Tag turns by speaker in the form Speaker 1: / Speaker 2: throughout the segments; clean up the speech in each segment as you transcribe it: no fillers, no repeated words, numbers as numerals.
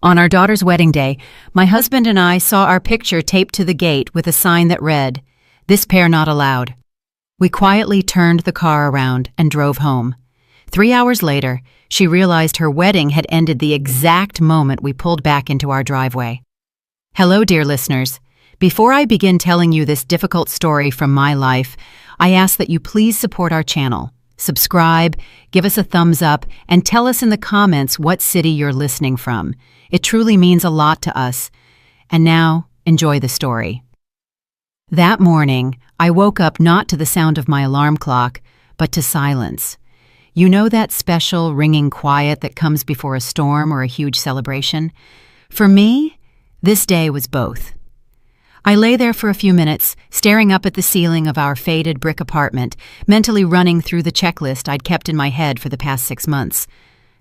Speaker 1: On our daughter's wedding day, my husband and I saw our picture taped to the gate with a sign that read, "This pair not allowed." We quietly turned the car around and drove home. 3 hours later, she realized her wedding had ended the exact moment we pulled back into our driveway. Hello, dear listeners. Before I begin telling you this difficult story from my life, I ask that you please support our channel. Subscribe, give us a thumbs up, and tell us in the comments what city you're listening from. It truly means a lot to us. And now, enjoy the story. That morning, I woke up not to the sound of my alarm clock, but to silence. You know that special ringing quiet that comes before a storm or a huge celebration? For me, this day was both. I lay there for a few minutes, staring up at the ceiling of our faded brick apartment, mentally running through the checklist I'd kept in my head for the past 6 months.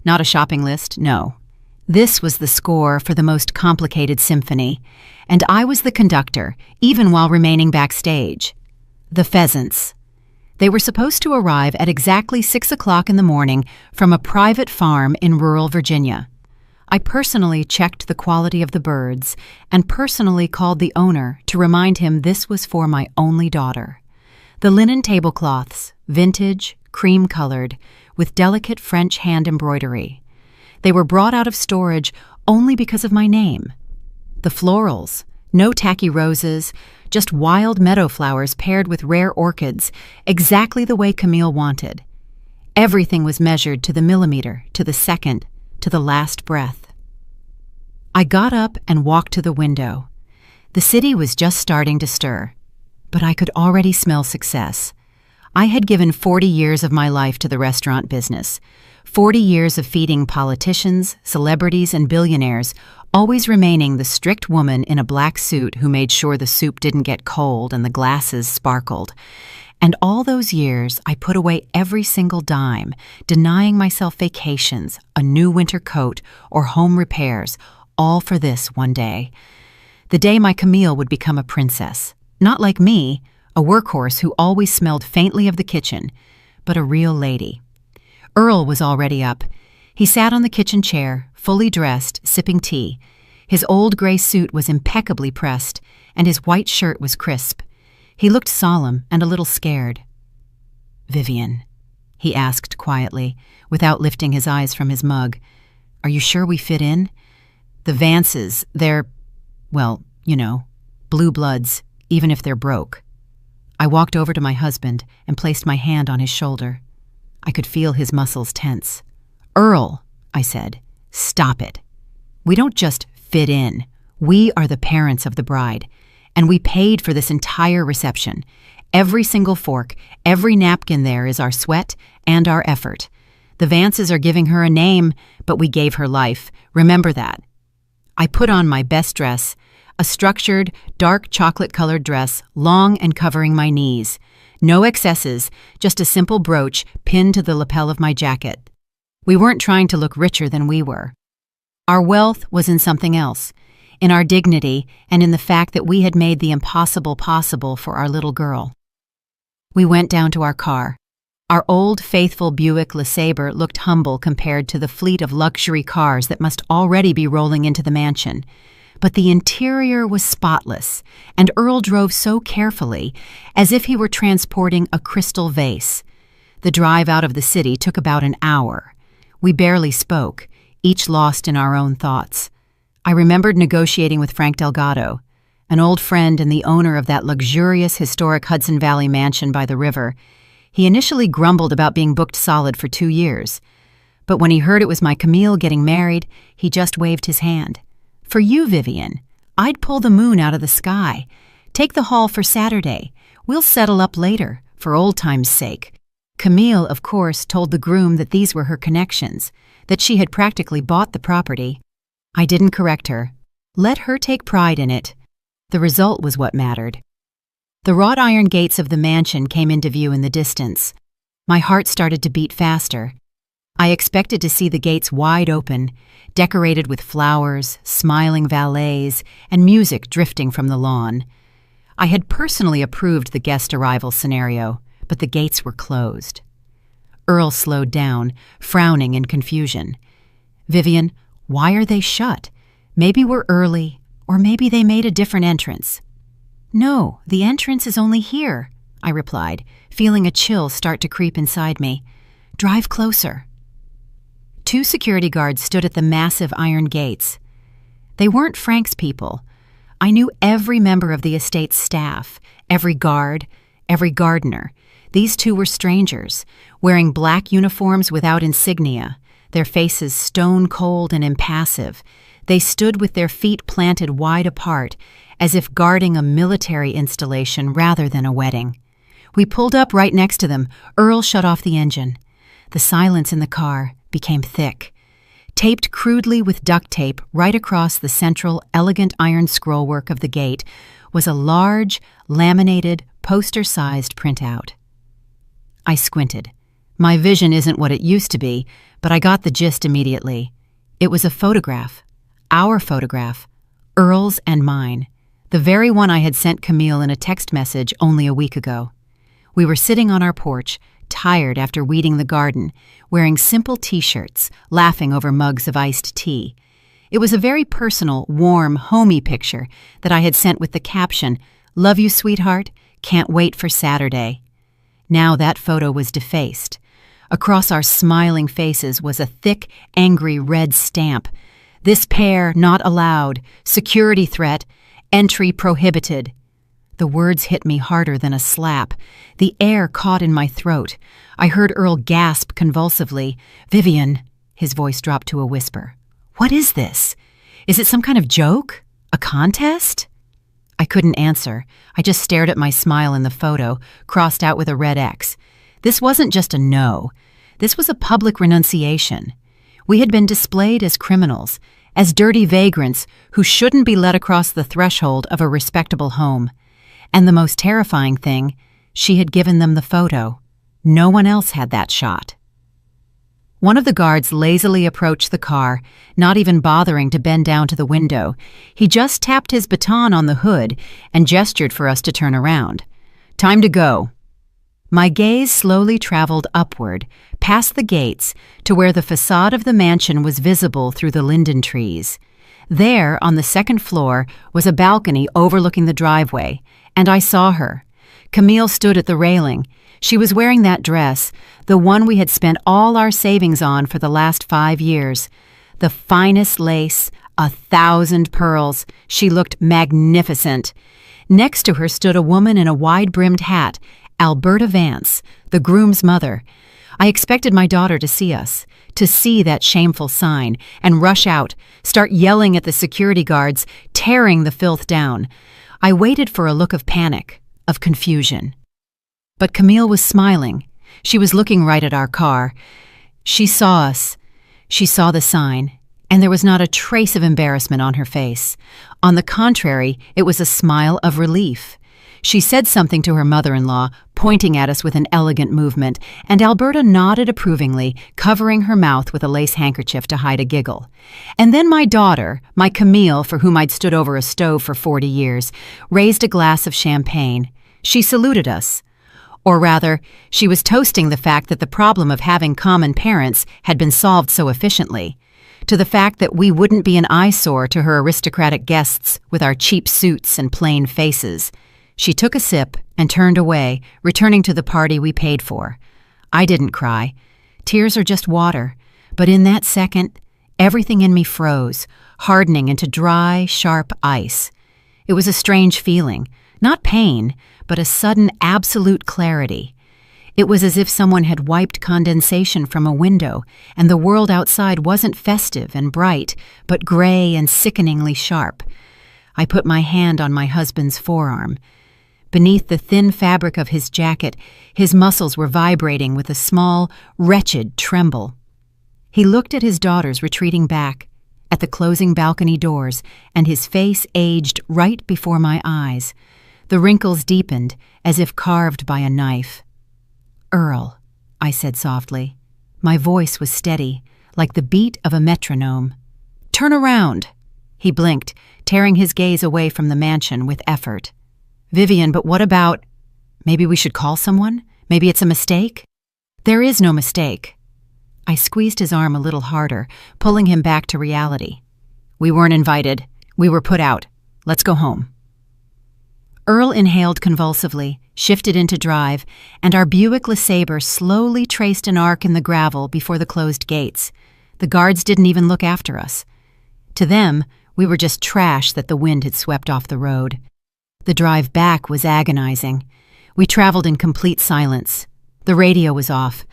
Speaker 1: Not a shopping list, no. This was the score for the most complicated symphony, and I was the conductor, even while remaining backstage. The pheasants. They were supposed to arrive at exactly 6 o'clock in the morning from a private farm in rural Virginia. I personally checked the quality of the birds and personally called the owner to remind him this was for my only daughter. The linen tablecloths, vintage, cream-colored, with delicate French hand embroidery. They were brought out of storage only because of my name. The florals, no tacky roses, just wild meadow flowers paired with rare orchids, exactly the way Camille wanted. Everything was measured to the millimeter, to the second, to the last breath. I got up and walked to the window. The city was just starting to stir, but I could already smell success. I had given 40 years of my life to the restaurant business, 40 years of feeding politicians, celebrities, and billionaires, always remaining the strict woman in a black suit who made sure the soup didn't get cold and the glasses sparkled. And all those years, I put away every single dime, denying myself vacations, a new winter coat, or home repairs, all for this one day. The day my Camille would become a princess. Not like me, a workhorse who always smelled faintly of the kitchen, but a real lady. Earl was already up. He sat on the kitchen chair, fully dressed, sipping tea. His old gray suit was impeccably pressed, and his white shirt was crisp. He looked solemn and a little scared. "Vivian," he asked quietly, without lifting his eyes from his mug, "are you sure we fit in? The Vances, they're, well, you know, blue bloods, even if they're broke." I walked over to my husband and placed my hand on his shoulder. I could feel his muscles tense. "Earl," I said, "stop it. We don't just fit in. We are the parents of the bride, and we paid for this entire reception. Every single fork, every napkin there is our sweat and our effort. The Vances are giving her a name, but we gave her life. Remember that." I put on my best dress, a structured, dark chocolate-colored dress, long and covering my knees. No excesses, just a simple brooch pinned to the lapel of my jacket. We weren't trying to look richer than we were. Our wealth was in something else, in our dignity and in the fact that we had made the impossible possible for our little girl. We went down to our car. Our old, faithful Buick LeSabre looked humble compared to the fleet of luxury cars that must already be rolling into the mansion. But the interior was spotless, and Earl drove so carefully, as if he were transporting a crystal vase. The drive out of the city took about an hour. We barely spoke, each lost in our own thoughts. I remembered negotiating with Frank Delgado, an old friend and the owner of that luxurious historic Hudson Valley mansion by the river. He initially grumbled about being booked solid for 2 years, but when he heard it was my Camille getting married, he just waved his hand. "For you, Vivian, I'd pull the moon out of the sky. Take the hall for Saturday. We'll settle up later, for old time's sake." Camille, of course, told the groom that these were her connections, that she had practically bought the property. I didn't correct her. Let her take pride in it. The result was what mattered. The wrought iron gates of the mansion came into view in the distance. My heart started to beat faster. I expected to see the gates wide open, decorated with flowers, smiling valets, and music drifting from the lawn. I had personally approved the guest arrival scenario, but the gates were closed. Earl slowed down, frowning in confusion. "Vivian, why are they shut? Maybe we're early, or maybe they made a different entrance. No, the entrance is only here, I replied, feeling a chill start to creep inside me. Drive closer. 2 security guards stood at the massive iron gates. They weren't Frank's people. I knew every member of the estate's staff, every guard, every gardener. These 2 were strangers, wearing black uniforms without insignia, their faces stone-cold and impassive. They stood with their feet planted wide apart, as if guarding a military installation rather than a wedding. We pulled up right next to them. Earl shut off the engine. The silence in the car became thick. Taped crudely with duct tape right across the central, elegant iron scrollwork of the gate was a large, laminated, poster-sized printout. I squinted. My vision isn't what it used to be, but I got the gist immediately. It was a photograph. Our photograph. Earl's and mine. The very one I had sent Camille in a text message only a week ago. We were sitting on our porch, tired after weeding the garden, wearing simple t-shirts, laughing over mugs of iced tea. It was a very personal, warm, homey picture that I had sent with the caption, "Love you, sweetheart. Can't wait for Saturday." Now that photo was defaced. Across our smiling faces was a thick, angry red stamp. "This pair not allowed. Security threat. Entry prohibited." The words hit me harder than a slap. The air caught in my throat. I heard Earl gasp convulsively. "Vivian," his voice dropped to a whisper. "What is this? Is it some kind of joke? A contest?" I couldn't answer. I just stared at my smile in the photo, crossed out with a red X. This wasn't just a no. This was a public renunciation. We had been displayed as criminals, as dirty vagrants who shouldn't be let across the threshold of a respectable home. And the most terrifying thing, she had given them the photo. No one else had that shot. One of the guards lazily approached the car, not even bothering to bend down to the window. He just tapped his baton on the hood and gestured for us to turn around. "Time to go." My gaze slowly traveled upward, past the gates, to where the facade of the mansion was visible through the linden trees. There, on the second floor, was a balcony overlooking the driveway, and I saw her. Camille stood at the railing. She was wearing that dress, the one we had spent all our savings on for the last 5 years. The finest lace, 1,000 pearls. She looked magnificent. Next to her stood a woman in a wide-brimmed hat, Alberta Vance, the groom's mother. I expected my daughter to see us, to see that shameful sign, and rush out, start yelling at the security guards, tearing the filth down. I waited for a look of panic, of confusion. But Camille was smiling. She was looking right at our car. She saw us. She saw the sign, and there was not a trace of embarrassment on her face. On the contrary, it was a smile of relief. She said something to her mother-in-law, pointing at us with an elegant movement, and Alberta nodded approvingly, covering her mouth with a lace handkerchief to hide a giggle. And then my daughter, my Camille, for whom I'd stood over a stove for 40 years, raised a glass of champagne. She saluted us. Or rather, she was toasting the fact that the problem of having common parents had been solved so efficiently, to the fact that we wouldn't be an eyesore to her aristocratic guests with our cheap suits and plain faces. She took a sip and turned away, returning to the party we paid for. I didn't cry. Tears are just water. But in that second, everything in me froze, hardening into dry, sharp ice. It was a strange feeling. Not pain, but a sudden absolute clarity. It was as if someone had wiped condensation from a window, and the world outside wasn't festive and bright, but gray and sickeningly sharp. I put my hand on my husband's forearm. Beneath the thin fabric of his jacket, his muscles were vibrating with a small, wretched tremble. He looked at his daughters retreating back, at the closing balcony doors, and his face aged right before my eyes. The wrinkles deepened, as if carved by a knife. "Earl," I said softly. My voice was steady, like the beat of a metronome. "Turn around." He blinked, tearing his gaze away from the mansion with effort. "Vivian, but what about... Maybe we should call someone? Maybe it's a mistake?" "There is no mistake." I squeezed his arm a little harder, pulling him back to reality. We weren't invited. We were put out. Let's go home. Earl inhaled convulsively, shifted into drive, and our Buick LeSabre slowly traced an arc in the gravel before the closed gates. The guards didn't even look after us. To them, we were just trash that the wind had swept off the road. The drive back was agonizing. We traveled in complete silence. The radio was off.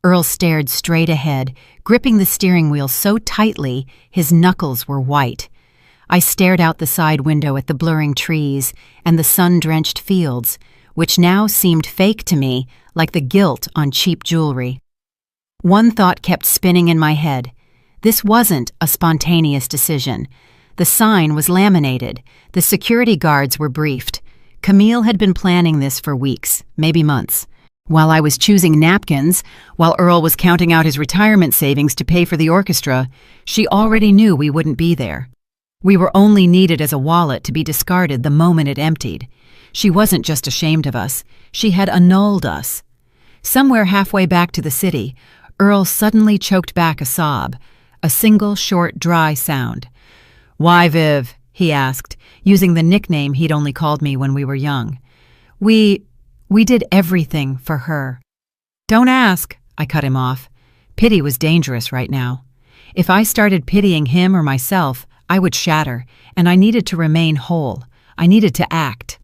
Speaker 1: Earl stared straight ahead, gripping the steering wheel so tightly his knuckles were white. I stared out the side window at the blurring trees and the sun-drenched fields, which now seemed fake to me, like the gilt on cheap jewelry. One thought kept spinning in my head. This wasn't a spontaneous decision. The sign was laminated. The security guards were briefed. Camille had been planning this for weeks, maybe months. While I was choosing napkins, while Earl was counting out his retirement savings to pay for the orchestra, she already knew we wouldn't be there. We were only needed as a wallet to be discarded the moment it emptied. She wasn't just ashamed of us. She had annulled us. Somewhere halfway back to the city, Earl suddenly choked back a sob, a single short, dry sound. "Why, Viv?" he asked, using the nickname he'd only called me when we were young. We did everything for her." "Don't ask," I cut him off. Pity was dangerous right now. If I started pitying him or myself, I would shatter, and I needed to remain whole. I needed to act.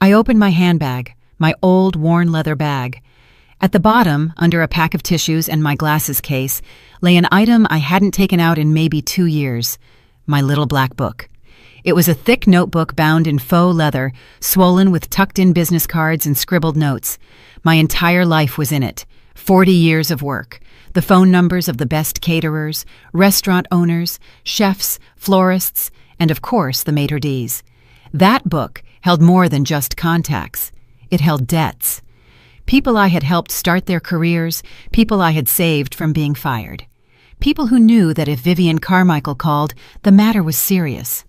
Speaker 1: I opened my handbag, my old worn leather bag. At the bottom, under a pack of tissues and my glasses case, lay an item I hadn't taken out in maybe 2 years, my little black book. It was a thick notebook bound in faux leather, swollen with tucked-in business cards and scribbled notes. My entire life was in it. 40 years of work. The phone numbers of the best caterers, restaurant owners, chefs, florists, and of course the maitre d's. That book held more than just contacts. It held debts. People I had helped start their careers, people I had saved from being fired. People who knew that if Vivian Carmichael called, the matter was serious.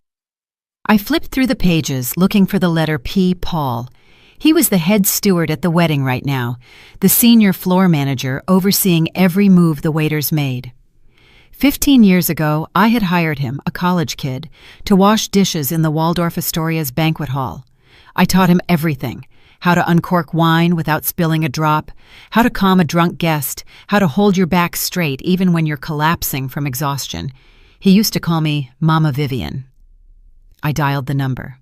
Speaker 1: I flipped through the pages, looking for the letter P. Paul. He was the head steward at the wedding right now, the senior floor manager overseeing every move the waiters made. 15 years ago, I had hired him, a college kid, to wash dishes in the Waldorf Astoria's banquet hall. I taught him everything: how to uncork wine without spilling a drop, how to calm a drunk guest, how to hold your back straight even when you're collapsing from exhaustion. He used to call me Mama Vivian. I dialed the number.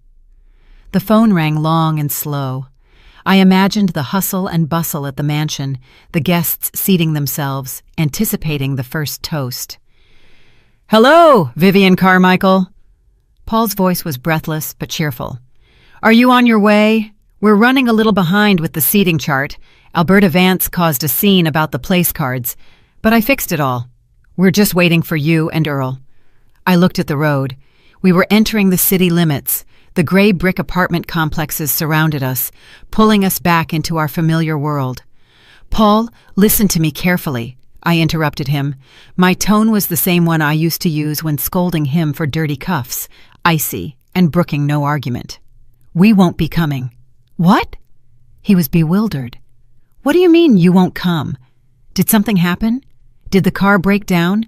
Speaker 1: The phone rang long and slow. I imagined the hustle and bustle at the mansion, the guests seating themselves, anticipating the first toast. "Hello, Vivian Carmichael." Paul's voice was breathless but cheerful. "Are you on your way? We're running a little behind with the seating chart. Alberta Vance caused a scene about the place cards, but I fixed it all. We're just waiting for you and Earl." I looked at the road. We were entering the city limits. The gray brick apartment complexes surrounded us, pulling us back into our familiar world. "Paul, listen to me carefully," I interrupted him. My tone was the same one I used to use when scolding him for dirty cuffs, icy, and brooking no argument. "We won't be coming." "What?" He was bewildered. "What do you mean you won't come? Did something happen? Did the car break down?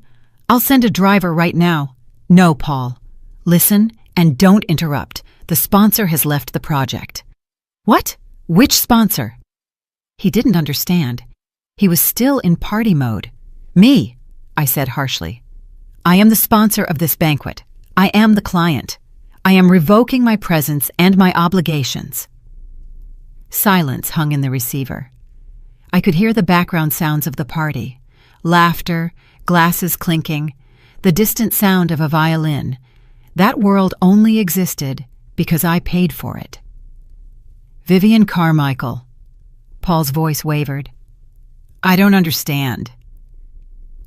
Speaker 1: I'll send a driver right now." "No, Paul. Listen and don't interrupt. The sponsor has left the project." "What? Which sponsor?" He didn't understand. He was still in party mode. "Me," I said harshly. "I am the sponsor of this banquet. I am the client. I am revoking my presence and my obligations." Silence hung in the receiver. I could hear the background sounds of the party. Laughter, glasses clinking, the distant sound of a violin. That world only existed because I paid for it. "Vivian Carmichael." Paul's voice wavered. "I don't understand."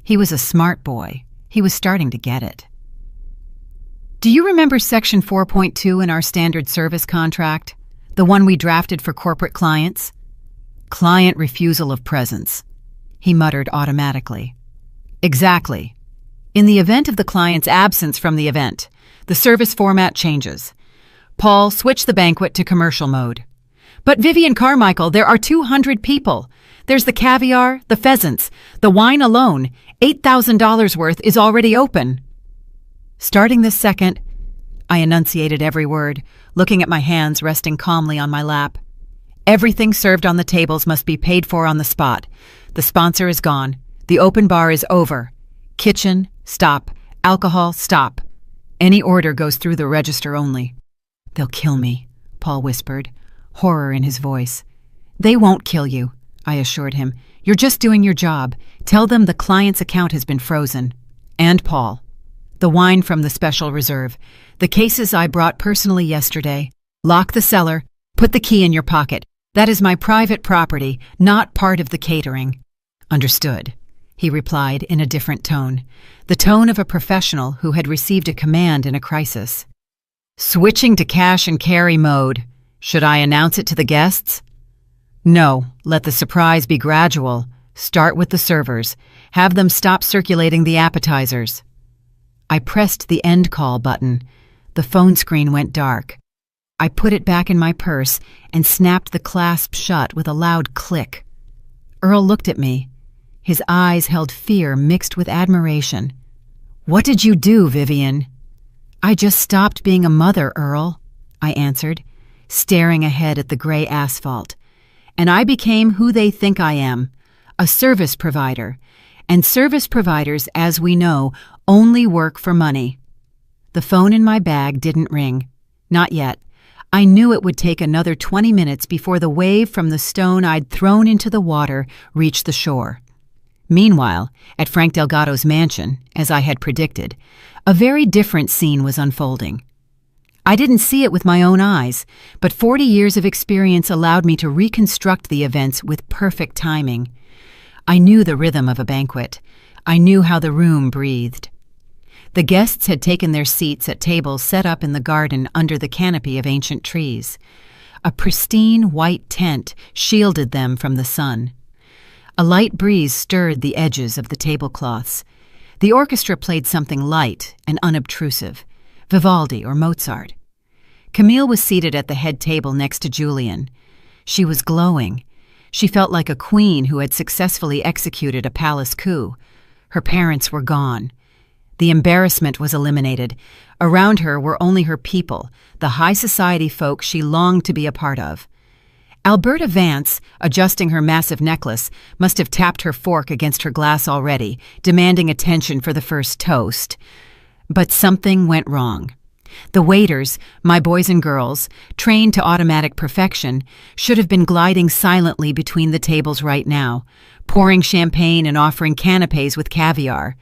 Speaker 1: He was a smart boy. He was starting to get it. "Do you remember Section 4.2 in our standard service contract? The one we drafted for corporate clients?" "Client refusal of presence," he muttered automatically. "Exactly. In the event of the client's absence from the event, the service format changes. Paul, switch the banquet to commercial mode." "But Vivian Carmichael, there are 200 people. There's the caviar, the pheasants, the wine alone. $8,000 worth is already open." Starting this second, I enunciated every word, looking at my hands resting calmly on my lap. Everything served on the tables must be paid for on the spot. The sponsor is gone. The open bar is over. Kitchen, stop. Alcohol, stop. Any order goes through the register only. They'll kill me, Paul whispered, horror in his voice. They won't kill you, I assured him. You're just doing your job. Tell them the client's account has been frozen. And Paul. The wine from the special reserve. The cases I brought personally yesterday. Lock the cellar. Put the key in your pocket. That is my private property, not part of the catering. Understood, he replied in a different tone, the tone of a professional who had received a command in a crisis. Switching to cash and carry mode. Should I announce it to the guests? No, let the surprise be gradual. Start with the servers. Have them stop circulating the appetizers. I pressed the end call button. The phone screen went dark. I put it back in my purse and snapped the clasp shut with a loud click. Earl looked at me. His eyes held fear mixed with admiration. What did you do, Vivian? I just stopped being a mother, Earl, I answered, staring ahead at the gray asphalt. And I became who they think I am, a service provider. And service providers, as we know, only work for money. The phone in my bag didn't ring. Not yet. I knew it would take another 20 minutes before the wave from the stone I'd thrown into the water reached the shore. Meanwhile, at Frank Delgado's mansion, as I had predicted, a very different scene was unfolding. I didn't see it with my own eyes, but 40 years of experience allowed me to reconstruct the events with perfect timing. I knew the rhythm of a banquet. I knew how the room breathed. The guests had taken their seats at tables set up in the garden under the canopy of ancient trees. A pristine white tent shielded them from the sun. A light breeze stirred the edges of the tablecloths. The orchestra played something light and unobtrusive, Vivaldi or Mozart. Camille was seated at the head table next to Julian. She was glowing. She felt like a queen who had successfully executed a palace coup. Her parents were gone. The embarrassment was eliminated. Around her were only her people, the high society folk she longed to be a part of. Alberta Vance, adjusting her massive necklace, must have tapped her fork against her glass already, demanding attention for the first toast. But something went wrong. The waiters, my boys and girls, trained to automatic perfection, should have been gliding silently between the tables right now, pouring champagne and offering canapes with caviar.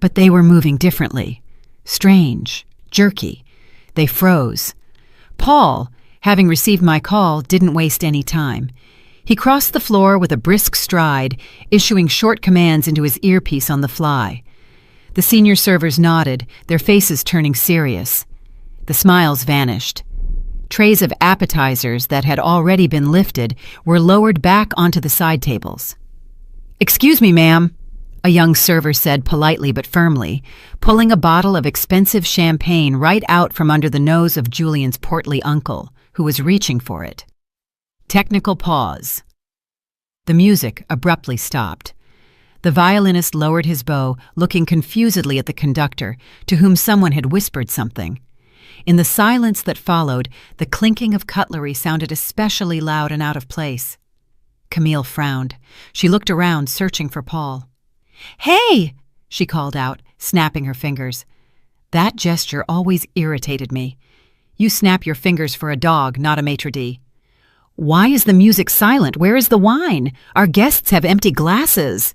Speaker 1: But they were moving differently. Strange, jerky. They froze. Paul, having received my call, didn't waste any time. He crossed the floor with a brisk stride, issuing short commands into his earpiece on the fly. The senior servers nodded, their faces turning serious. The smiles vanished. Trays of appetizers that had already been lifted were lowered back onto the side tables. "Excuse me, ma'am," a young server said politely but firmly, pulling a bottle of expensive champagne right out from under the nose of Julian's portly uncle, who was reaching for it. Technical pause. The music abruptly stopped. The violinist lowered his bow, looking confusedly at the conductor, to whom someone had whispered something. In the silence that followed, the clinking of cutlery sounded especially loud and out of place. Camille frowned. She looked around, searching for Paul. "Hey!" she called out, snapping her fingers. That gesture always irritated me. You snap your fingers for a dog, not a maitre d'. "Why is the music silent? Where is the wine? Our guests have empty glasses."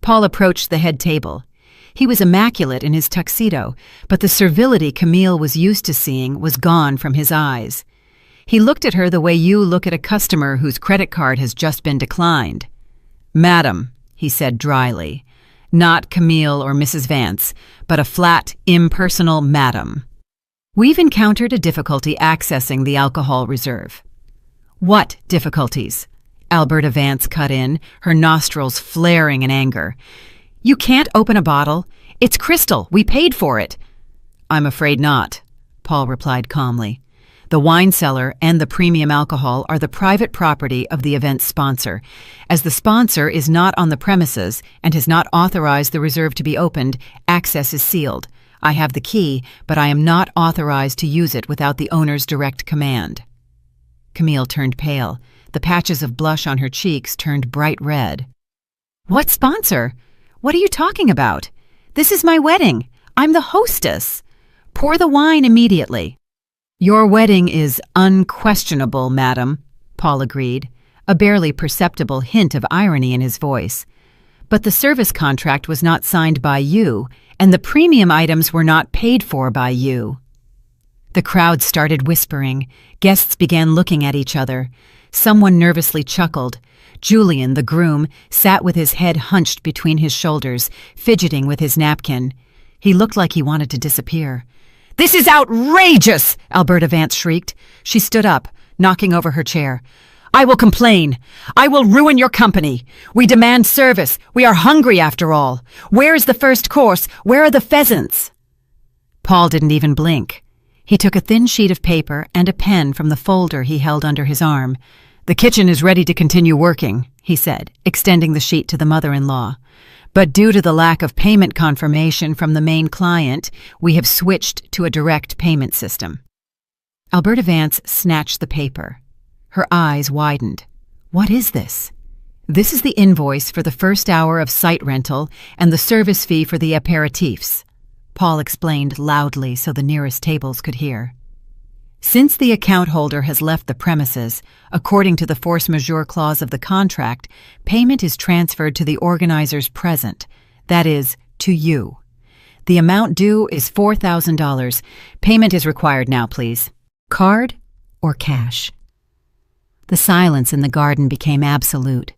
Speaker 1: Paul approached the head table. He was immaculate in his tuxedo, but the servility Camille was used to seeing was gone from his eyes. He looked at her the way you look at a customer whose credit card has just been declined. "Madam," he said dryly, "not Camille or Mrs. Vance, but a flat, impersonal madam. We've encountered a difficulty accessing the alcohol reserve." "What difficulties?" Alberta Vance cut in, her nostrils flaring in anger. "You can't open a bottle. It's crystal. We paid for it." "I'm afraid not," Paul replied calmly. "The wine cellar and the premium alcohol are the private property of the event's sponsor. As the sponsor is not on the premises and has not authorized the reserve to be opened, access is sealed. I have the key, but I am not authorized to use it without the owner's direct command." Camille turned pale. The patches of blush on her cheeks turned bright red. "What sponsor? What are you talking about? This is my wedding. I'm the hostess. Pour the wine immediately." "Your wedding is unquestionable, madam," Paul agreed, a barely perceptible hint of irony in his voice. "But the service contract was not signed by you, and the premium items were not paid for by you." The crowd started whispering. Guests began looking at each other. Someone nervously chuckled. Julian, the groom, sat with his head hunched between his shoulders, fidgeting with his napkin. He looked like he wanted to disappear. "This is outrageous!" Alberta Vance shrieked. She stood up, knocking over her chair. "I will complain. I will ruin your company. We demand service. We are hungry after all. Where is the first course? Where are the pheasants?" Paul didn't even blink. He took a thin sheet of paper and a pen from the folder he held under his arm. "The kitchen is ready to continue working," he said, extending the sheet to the mother-in-law. "But due to the lack of payment confirmation from the main client, we have switched to a direct payment system." Alberta Vance snatched the paper. Her eyes widened. "What is this?" "This is the invoice for the first hour of site rental and the service fee for the aperitifs," Paul explained loudly so the nearest tables could hear. "Since the account holder has left the premises, according to the force majeure clause of the contract, payment is transferred to the organizers present, that is, to you. The amount due is $4,000. Payment is required now, please. Card or cash?" The silence in the garden became absolute.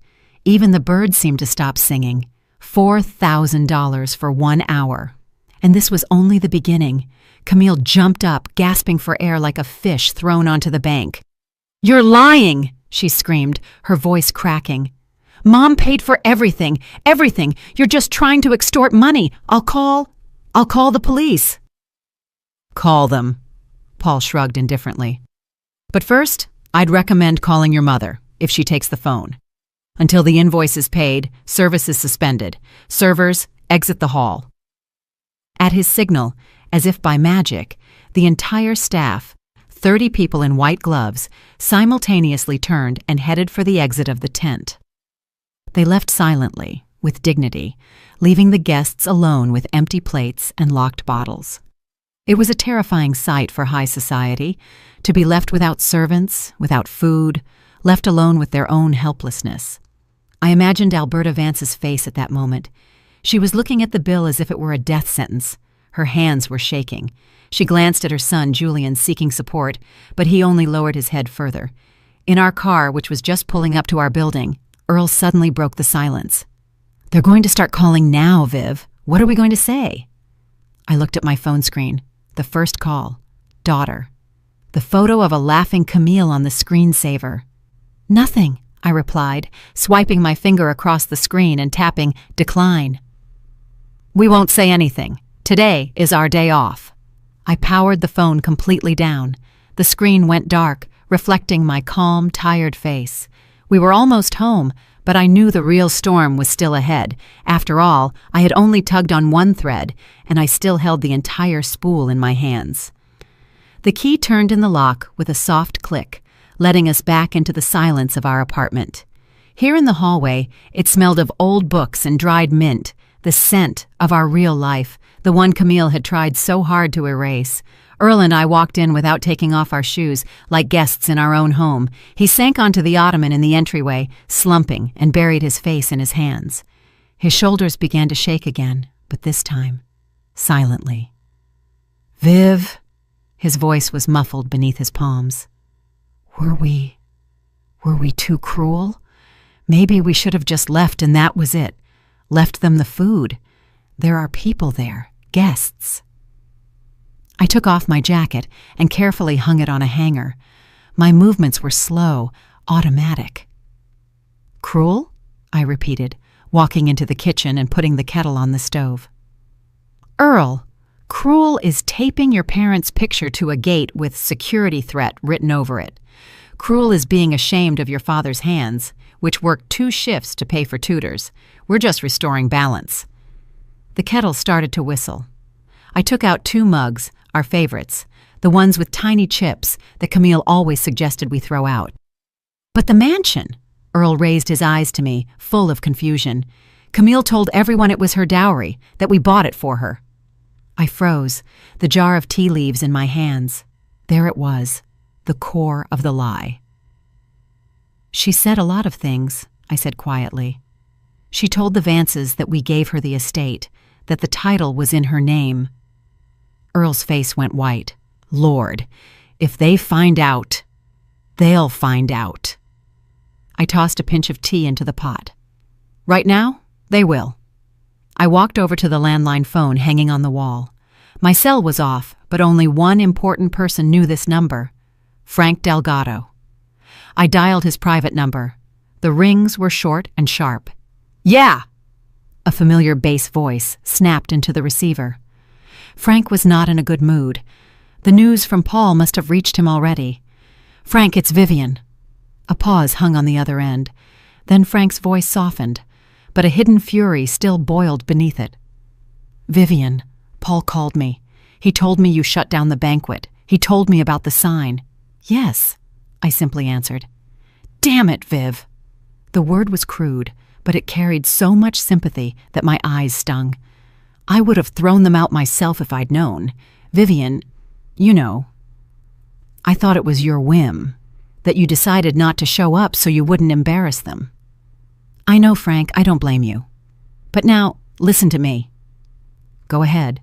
Speaker 1: Even the birds seemed to stop singing. $4,000 for 1 hour. And this was only the beginning. Camille jumped up, gasping for air like a fish thrown onto the bank. "You're lying!" she screamed, her voice cracking. "Mom paid for everything, everything. You're just trying to extort money. I'll call the police." "Call them," Paul shrugged indifferently. "But first, I'd recommend calling your mother, if she takes the phone. Until the invoice is paid, service is suspended. Servers, exit the hall." At his signal, as if by magic, the entire staff, 30 people in white gloves, simultaneously turned and headed for the exit of the tent. They left silently, with dignity, leaving the guests alone with empty plates and locked bottles. It was a terrifying sight for high society, to be left without servants, without food, left alone with their own helplessness. I imagined Alberta Vance's face at that moment. She was looking at the bill as if it were a death sentence. Her hands were shaking. She glanced at her son, Julian, seeking support, but he only lowered his head further. In our car, which was just pulling up to our building, Earl suddenly broke the silence. "They're going to start calling now, Viv. What are we going to say?" I looked at my phone screen. The first call. Daughter. The photo of a laughing Camille on the screensaver. "Nothing," I replied, swiping my finger across the screen and tapping decline. "We won't say anything. Today is our day off." I powered the phone completely down. The screen went dark, reflecting my calm, tired face. We were almost home, but I knew the real storm was still ahead. After all, I had only tugged on one thread, and I still held the entire spool in my hands. The key turned in the lock with a soft click, letting us back into the silence of our apartment. Here in the hallway, it smelled of old books and dried mint, the scent of our real life, the one Camille had tried so hard to erase. Earl and I walked in without taking off our shoes, like guests in our own home. He sank onto the ottoman in the entryway, slumping, and buried his face in his hands. His shoulders began to shake again, but this time, silently. "Viv," his voice was muffled beneath his palms. Were we too cruel? Maybe we should have just left and that was it. Left them the food. There are people there, guests. I took off my jacket and carefully hung it on a hanger. My movements were slow, automatic. "Cruel?" I repeated, walking into the kitchen and putting the kettle on the stove. "Earl, cruel is taping your parents' picture to a gate with security threat written over it. Cruel is being ashamed of your father's hands, which worked 2 shifts to pay for tutors. We're just restoring balance." The kettle started to whistle. I took out 2 mugs, our favorites, the ones with tiny chips that Camille always suggested we throw out. But the mansion, Earl raised his eyes to me, full of confusion. Camille told everyone it was her dowry, that we bought it for her. I froze, the jar of tea leaves in my hands. There it was, the core of the lie. She said a lot of things, I said quietly. She told the Vances that we gave her the estate, that the title was in her name. Earl's face went white. Lord, if they find out, they'll find out. I tossed a pinch of tea into the pot. Right now, they will. I walked over to the landline phone hanging on the wall. My cell was off, but only one important person knew this number, Frank Delgado. I dialed his private number. The rings were short and sharp. Yeah! A familiar bass voice snapped into the receiver. Frank was not in a good mood. The news from Paul must have reached him already. Frank, it's Vivian. A pause hung on the other end. Then Frank's voice softened, but a hidden fury still boiled beneath it. Vivian, Paul called me. He told me you shut down the banquet. He told me about the sign. Yes, I simply answered. Damn it, Viv. The word was crude, but it carried so much sympathy that my eyes stung. I would have thrown them out myself if I'd known. Vivian, you know. I thought it was your whim, that you decided not to show up so you wouldn't embarrass them. I know, Frank, I don't blame you. But now, listen to me. Go ahead.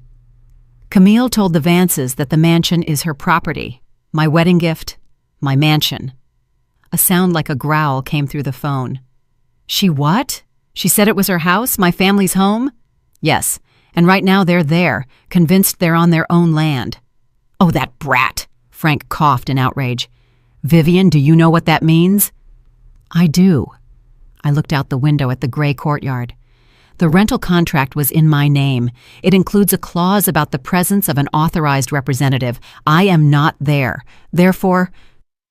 Speaker 1: Camille told the Vances that the mansion is her property, my wedding gift, my mansion. A sound like a growl came through the phone. She what? She said it was her house, my family's home? Yes, and right now they're there, convinced they're on their own land. Oh, that brat! Frank coughed in outrage. Vivian, do you know what that means? I do. I looked out the window at the gray courtyard. The rental contract was in my name. It includes a clause about the presence of an authorized representative. I am not there. Therefore,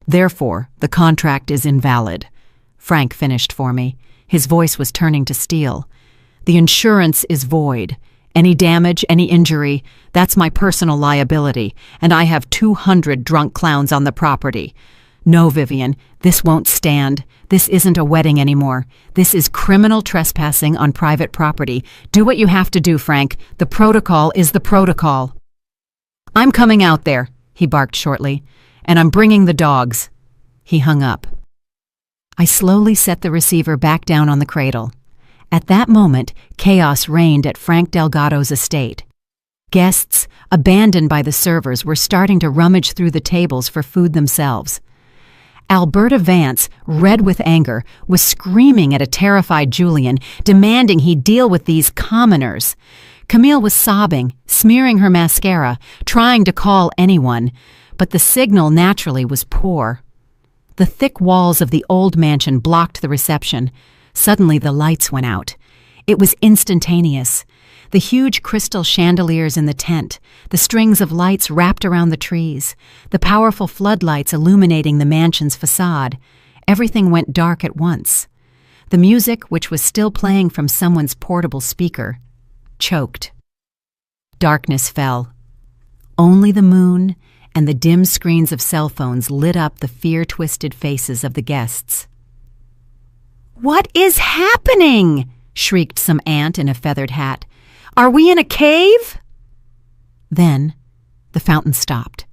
Speaker 1: the contract is invalid. Frank finished for me. His voice was turning to steel. The insurance is void. Any damage, any injury, that's my personal liability, and I have 200 drunk clowns on the property. No, Vivian, this won't stand. This isn't a wedding anymore. This is criminal trespassing on private property. Do what you have to do, Frank. The protocol is the protocol. I'm coming out there, he barked shortly, and I'm bringing the dogs. He hung up. I slowly set the receiver back down on the cradle. At that moment, chaos reigned at Frank Delgado's estate. Guests, abandoned by the servers, were starting to rummage through the tables for food themselves. Alberta Vance, red with anger, was screaming at a terrified Julian, demanding he deal with these commoners. Camille was sobbing, smearing her mascara, trying to call anyone, but the signal naturally was poor. The thick walls of the old mansion blocked the reception. Suddenly the lights went out. It was instantaneous. The huge crystal chandeliers in the tent, the strings of lights wrapped around the trees, the powerful floodlights illuminating the mansion's facade. Everything went dark at once. The music, which was still playing from someone's portable speaker, choked. Darkness fell. Only the moon and the dim screens of cell phones lit up the fear-twisted faces of the guests. "What is happening?" shrieked some aunt in a feathered hat. "Are we in a cave?" Then the fountain stopped.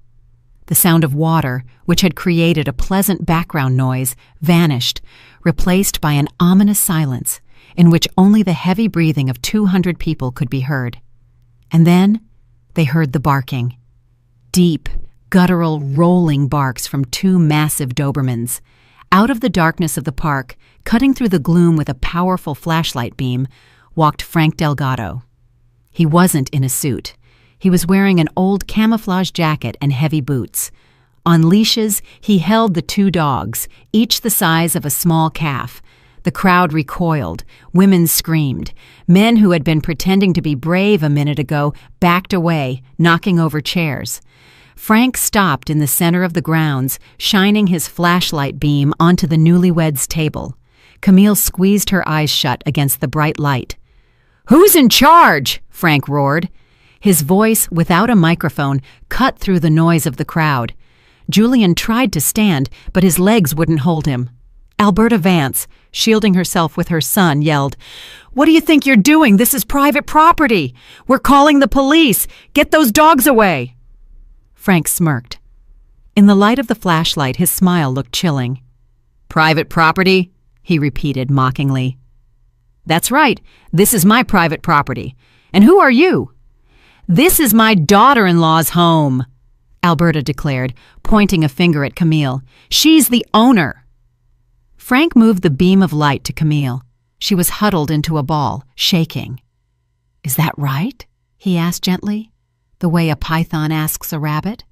Speaker 1: The sound of water, which had created a pleasant background noise, vanished, replaced by an ominous silence in which only the heavy breathing of 200 people could be heard. And then they heard the barking. Deep, guttural, rolling barks from 2 massive Dobermans. Out of the darkness of the park, cutting through the gloom with a powerful flashlight beam, walked Frank Delgado. He wasn't in a suit. He was wearing an old camouflage jacket and heavy boots. On leashes, he held the 2 dogs, each the size of a small calf. The crowd recoiled. Women screamed. Men who had been pretending to be brave a minute ago backed away, knocking over chairs. Frank stopped in the center of the grounds, shining his flashlight beam onto the newlyweds' table. Camille squeezed her eyes shut against the bright light. "Who's in charge?" Frank roared. His voice, without a microphone, cut through the noise of the crowd. Julian tried to stand, but his legs wouldn't hold him. Alberta Vance, shielding herself with her son, yelled, "What do you think you're doing? This is private property. We're calling the police. Get those dogs away." Frank smirked. In the light of the flashlight, his smile looked chilling. "Private property?" he repeated mockingly. "That's right. This is my private property. And who are you?" "This is my daughter-in-law's home," Alberta declared, pointing a finger at Camille. "She's the owner." Frank moved the beam of light to Camille. She was huddled into a ball, shaking. "Is that right?" he asked gently, the way a python asks a rabbit.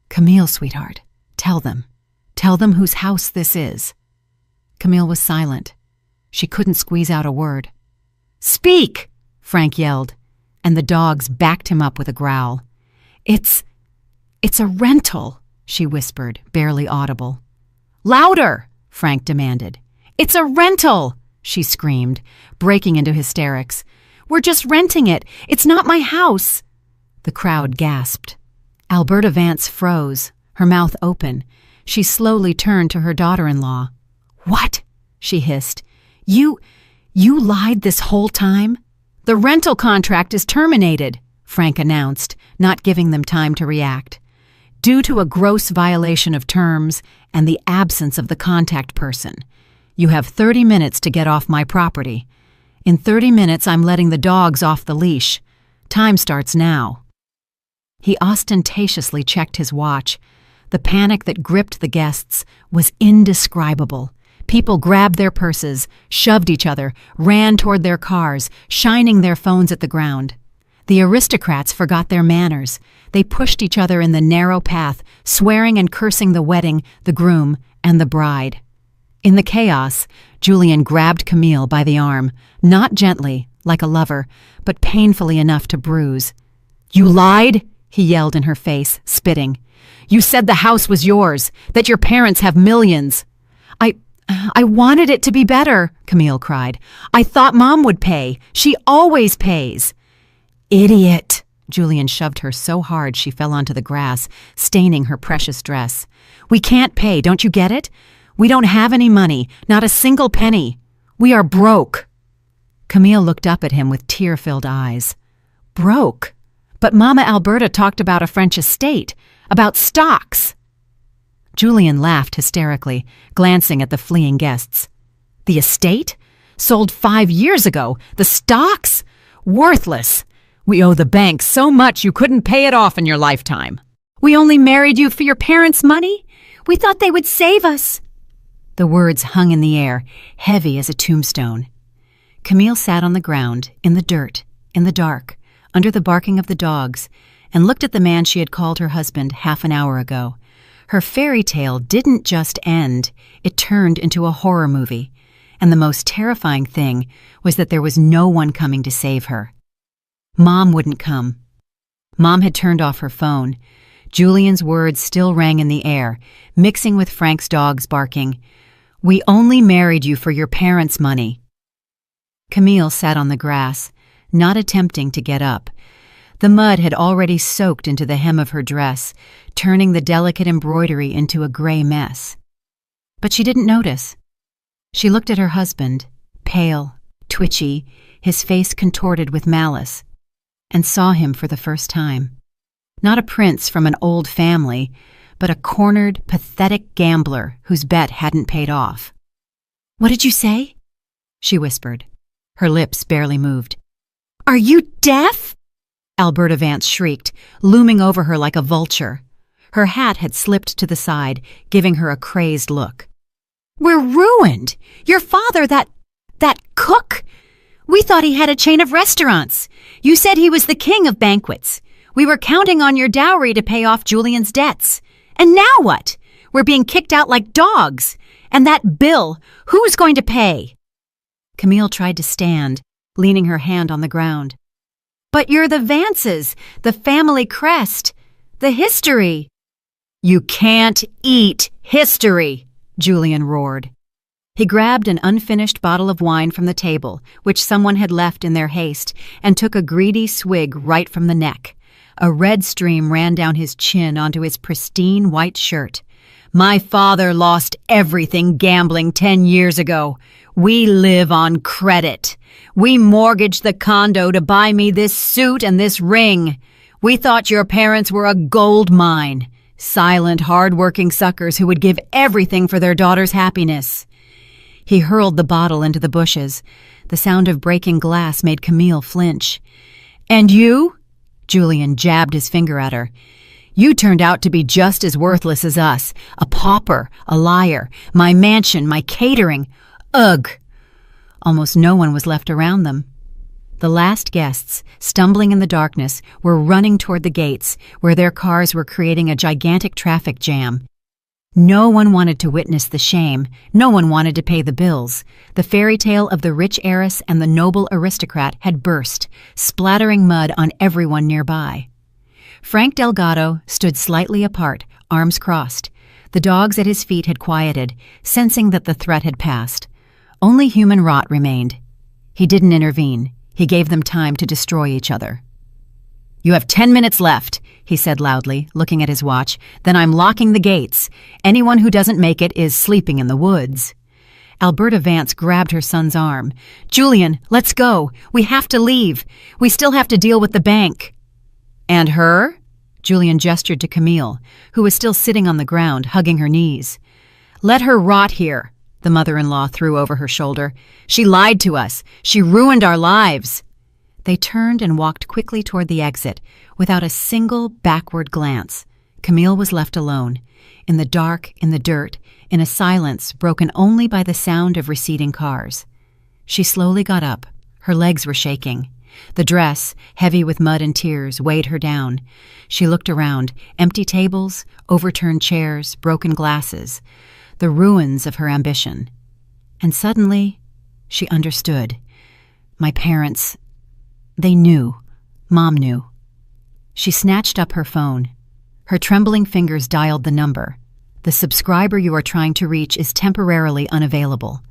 Speaker 1: "Camille, sweetheart, tell them. Tell them whose house this is." Camille was silent. She couldn't squeeze out a word. "Speak!" Frank yelled, and the dogs backed him up with a growl. It's a rental," she whispered, barely audible. "Louder!" Frank demanded. "It's a rental!" she screamed, breaking into hysterics. "We're just renting it. It's not my house." The crowd gasped. Alberta Vance froze, her mouth open. She slowly turned to her daughter-in-law. "What?" she hissed. You lied this whole time?" "The rental contract is terminated," Frank announced, not giving them time to react. "Due to a gross violation of terms and the absence of the contact person. You have 30 minutes to get off my property. In 30 minutes, I'm letting the dogs off the leash. Time starts now." He ostentatiously checked his watch. The panic that gripped the guests was indescribable. People grabbed their purses, shoved each other, ran toward their cars, shining their phones at the ground. The aristocrats forgot their manners. They pushed each other in the narrow path, swearing and cursing the wedding, the groom, and the bride. In the chaos, Julian grabbed Camille by the arm, not gently, like a lover, but painfully enough to bruise. "You lied?" he yelled in her face, spitting. "You said the house was yours, that your parents have millions." I wanted it to be better," Camille cried. "I thought Mom would pay. She always pays." "Idiot!" Julian shoved her so hard she fell onto the grass, staining her precious dress. "We can't pay, don't you get it? We don't have any money, not a single penny. We are broke." Camille looked up at him with tear-filled eyes. "Broke? But Mama Alberta talked about a French estate, about stocks." Julian laughed hysterically, glancing at the fleeing guests. "The estate? Sold 5 years ago. The stocks? Worthless. We owe the bank so much you couldn't pay it off in your lifetime. We only married you for your parents' money? We thought they would save us." The words hung in the air, heavy as a tombstone. Camille sat on the ground, in the dirt, in the dark, under the barking of the dogs, and looked at the man she had called her husband half an hour ago. Her fairy tale didn't just end, it turned into a horror movie, and the most terrifying thing was that there was no one coming to save her. Mom wouldn't come. Mom had turned off her phone. Julian's words still rang in the air, mixing with Frank's dogs barking. "We only married you for your parents' money." Camille sat on the grass, not attempting to get up. The mud had already soaked into the hem of her dress, turning the delicate embroidery into a gray mess. But she didn't notice. She looked at her husband, pale, twitchy, his face contorted with malice, and saw him for the first time. Not a prince from an old family, but a cornered, pathetic gambler whose bet hadn't paid off. "What did you say?" she whispered. Her lips barely moved. "Are you deaf?" Alberta Vance shrieked, looming over her like a vulture. Her hat had slipped to the side, giving her a crazed look. "We're ruined! Your father, that cook? We thought he had a chain of restaurants. You said he was the king of banquets. We were counting on your dowry to pay off Julian's debts. And now what? We're being kicked out like dogs. And that bill, who's going to pay?" Camille tried to stand, leaning her hand on the ground. "But you're the Vances, the family crest, the history." "You can't eat history," Julian roared. He grabbed an unfinished bottle of wine from the table, which someone had left in their haste, and took a greedy swig right from the neck. A red stream ran down his chin onto his pristine white shirt. "My father lost everything gambling 10 years ago. We live on credit. We mortgaged the condo to buy me this suit and this ring. We thought your parents were a gold mine. Silent, hard-working suckers who would give everything for their daughter's happiness." He hurled the bottle into the bushes. The sound of breaking glass made Camille flinch. "And you?" Julian jabbed his finger at her. "You turned out to be just as worthless as us. A pauper, a liar. My mansion, my catering. Ugh!" Almost no one was left around them. The last guests, stumbling in the darkness, were running toward the gates, where their cars were creating a gigantic traffic jam. No one wanted to witness the shame. No one wanted to pay the bills. The fairy tale of the rich heiress and the noble aristocrat had burst, splattering mud on everyone nearby. Frank Delgado stood slightly apart, arms crossed. The dogs at his feet had quieted, sensing that the threat had passed. Only human rot remained. He didn't intervene. He gave them time to destroy each other. "You have 10 minutes left," he said loudly, looking at his watch. "Then I'm locking the gates. Anyone who doesn't make it is sleeping in the woods." Alberta Vance grabbed her son's arm. "Julian, let's go. We have to leave. We still have to deal with the bank." "And her?" Julian gestured to Camille, who was still sitting on the ground, hugging her knees. "Let her rot here," the mother-in-law threw over her shoulder. "She lied to us. She ruined our lives." They turned and walked quickly toward the exit, without a single backward glance. Camille was left alone, in the dark, in the dirt, in a silence broken only by the sound of receding cars. She slowly got up. Her legs were shaking. The dress, heavy with mud and tears, weighed her down. She looked around, empty tables, overturned chairs, broken glasses, the ruins of her ambition. And suddenly, she understood. My parents, they knew. Mom knew. She snatched up her phone. Her trembling fingers dialed the number. "The subscriber you are trying to reach is temporarily unavailable."